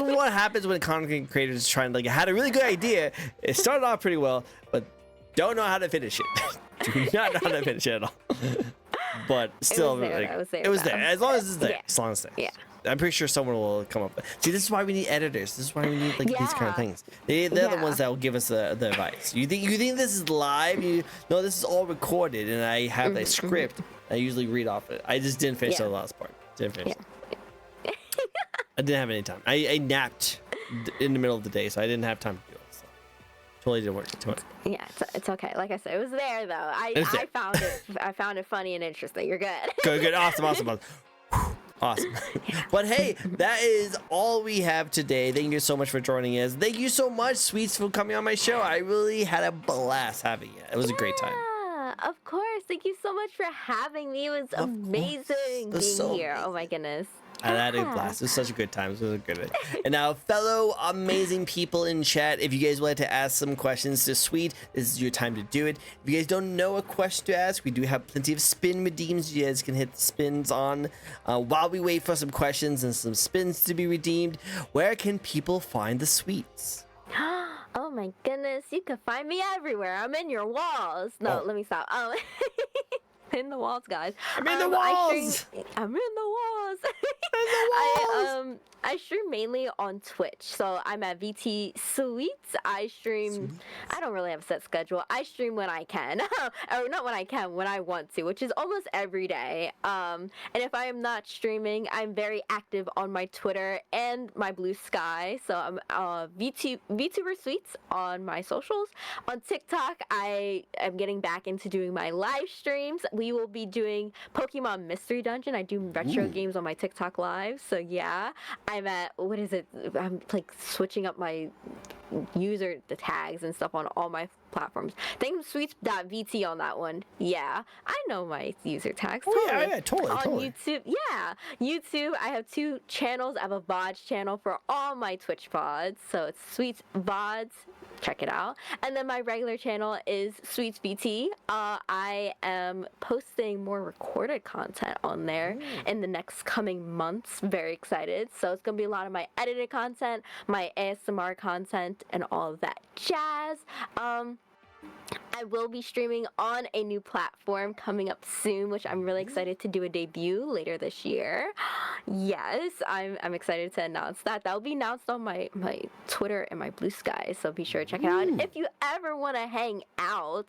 what happens when content creators try and like had a really good idea. It started off pretty well, but don't know how to finish it. Do not know how to finish it at all. But still, it was there. As long as it's there. Yeah. As long as it's there. Yeah. I'm pretty sure someone will come up. See, this is why we need editors. This is why we need like these kind of things. They're the ones that will give us the advice. You think this is live? No, this is all recorded, and I have a script. I usually read off it. I just didn't finish the last part. Didn't finish. I didn't have any time. I napped in the middle of the day, so I didn't have time to do it. So totally didn't work. Yeah, it's okay. Like I said, it was there though. I found it. I found it funny and interesting. You're good. Good. Awesome. Awesome. But hey, that is all we have today. Thank you so much for joining us. Thank you so much, Sweets, for coming on my show. I really had a blast having it. It was a great time. Of course. Thank you so much for having me. It was amazing being here. Oh my goodness. I had a blast. It was such a good time. It was a good one. And now, fellow amazing people in chat, if you guys would like to ask some questions to Sweet, this is your time to do it. If you guys don't know a question to ask, we do have plenty of spin redeems. You guys can hit spins on while we wait for some questions and some spins to be redeemed. Where can people find the Sweets? Oh my goodness, you can find me everywhere. I'm in your walls. No, let me stop. In the walls, guys. I'm in the walls. I'm in the walls. I stream mainly on Twitch, so I'm at VT Sweets. I stream. I don't really have a set schedule. I stream when I can, or not when I can, when I want to, which is almost every day. And if I am not streaming, I'm very active on my Twitter and my Blue Sky. So I'm Vtuber Sweets on my socials. On TikTok, I am getting back into doing my live streams. We will be doing Pokemon Mystery Dungeon. I do retro games on my TikTok live. So yeah, I'm I'm at, what is it? I'm like switching up my user the tags and stuff on all my platforms. Thank sweets.vt on that one. Yeah, I know my user tags. Oh Totally. yeah, totally, On totally. YouTube, yeah, YouTube. I have 2 channels. I have a VODs channel for all my Twitch VODs, so it's Sweets VODs. Check it out. And then my regular channel is Sweets BT. I am posting more recorded content on there in the next coming months. Very excited. So it's gonna be a lot of my edited content, my ASMR content, and all of that jazz. I will be streaming on a new platform coming up soon, which I'm really excited to do a debut later this year. Yes, I'm excited to announce that. That will be announced on my Twitter and my Blue Sky, so be sure to check it out. And if you ever want to hang out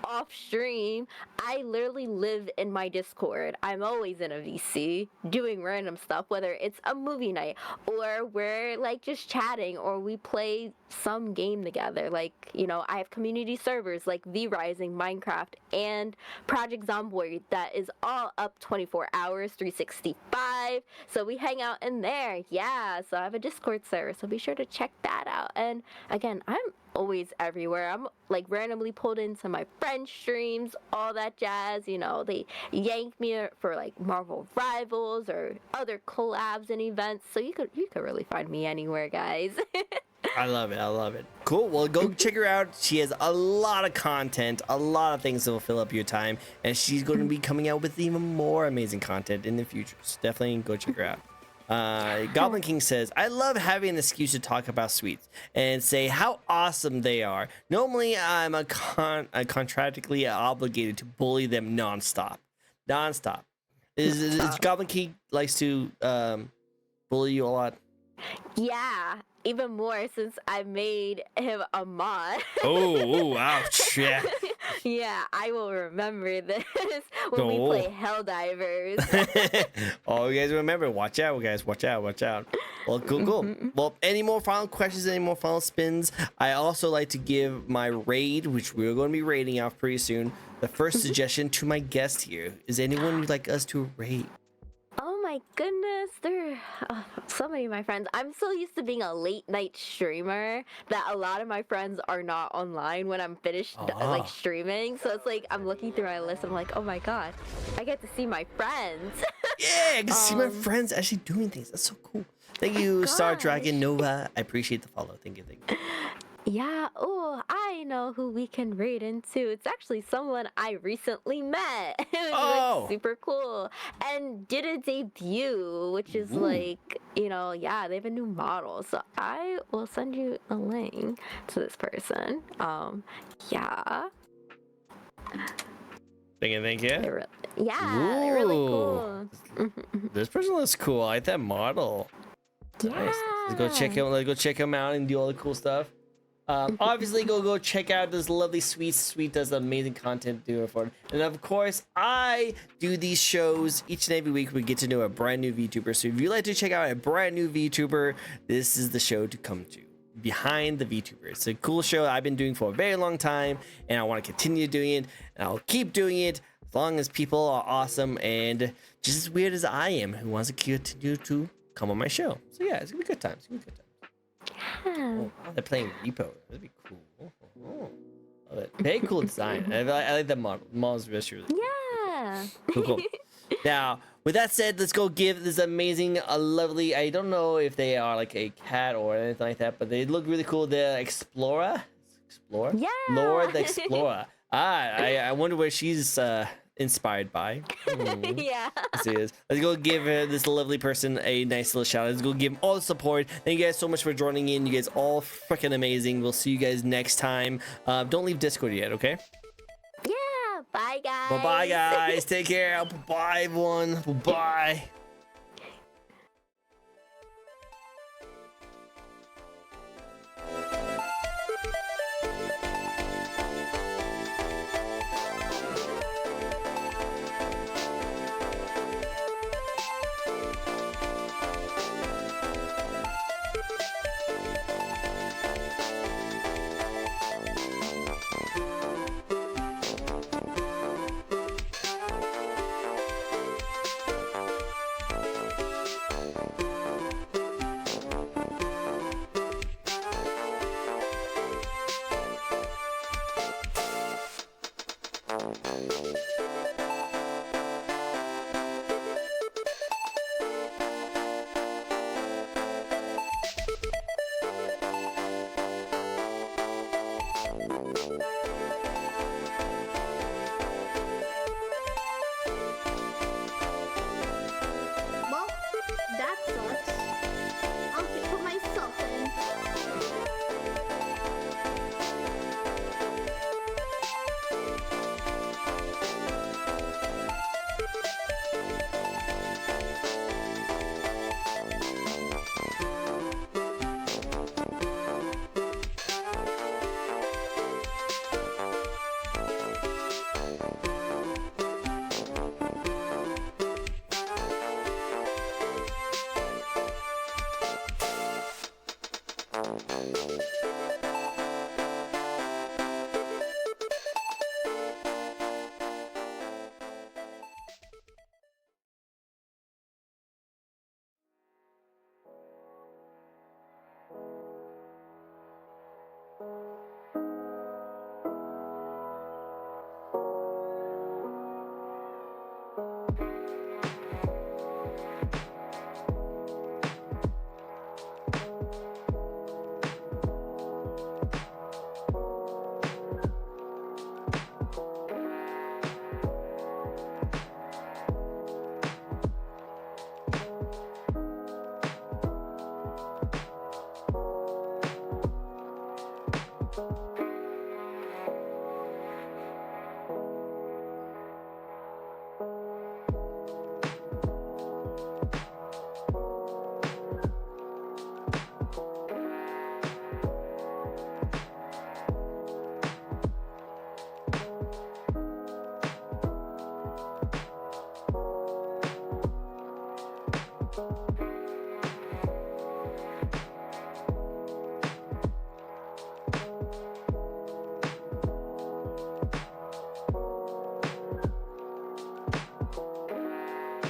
off stream, I literally live in my Discord. I'm always in a VC doing random stuff, whether it's a movie night or we're like just chatting or we play some game together. Like, you know, I have community servers like V Rising, Minecraft, and Project Zomboid that is all up 24 hours, 365. So we hang out in there. Yeah, so I have a Discord server, so be sure to check that out. And again, I'm always everywhere. I'm like randomly pulled into my friends' streams, all that jazz. You know, they yank me for like Marvel Rivals or other collabs and events. So you could really find me anywhere, guys. I love it. I love it. Cool. Well, go check her out. She has a lot of content, a lot of things that will fill up your time, and she's going to be coming out with even more amazing content in the future. So definitely go check her out. Goblin King says, I love having an excuse to talk about sweets and say how awesome they are. Normally, I'm contractually obligated to bully them nonstop. Is Goblin King likes to bully you a lot? Yeah, even more since I made him a mod. Oh, ouch. Yeah. Yeah, I will remember this when we play Helldivers. Oh, you guys remember, watch out, guys. Watch out. Well, cool. Well, any more final questions, any more final spins? I also like to give my raid, which we're going to be raiding out pretty soon, the first suggestion to my guest here. Is anyone would like us to raid? Oh my goodness, there are so many of my friends. I'm so used to being a late night streamer that a lot of my friends are not online when I'm finished like streaming. So it's like I'm looking through my list. I'm like, oh my god, I get to see my friends. Yeah, I can see my friends actually doing things. That's so cool. Thank you, Star Dragon Nova. I appreciate the follow. Thank you. Yeah, oh, I know who we can raid into. It's actually someone I recently met. It was like super cool. And did a debut, which is like, you know, yeah, they have a new model. So I will send you a link to this person. Yeah. Thank you. They're really cool. This person looks cool. I like that model. Yeah. Nice. Let's go check him out and do all the cool stuff. Obviously, go check out this lovely Sweet. Sweet does amazing content to do it for it. And of course, I do these shows each and every week. We get to know a brand new VTuber. So if you like to check out a brand new VTuber, this is the show to come to. Behind the VTuber. It's a cool show I've been doing for a very long time, and I want to continue doing it, and I'll keep doing it as long as people are awesome and just as weird as I am, who wants to continue to come on my show. So yeah, it's gonna be good times. Oh, they're playing Repo. That'd be cool. Love it. Very cool design. I like that model. The model's really Yeah. cool. Now, with that said, let's go give this amazing, lovely. I don't know if they are like a cat or anything like that, but they look really cool. The Explorer. Yeah. Lord the Explorer. I wonder where she's inspired by. Yeah. Let's go give this lovely person a nice little shout out. Let's go give them all the support. Thank you guys so much for joining in. You guys all freaking amazing. We'll see you guys next time. Don't leave Discord yet, okay? Yeah. Bye, guys. Bye guys. Take care. Bye everyone. Bye.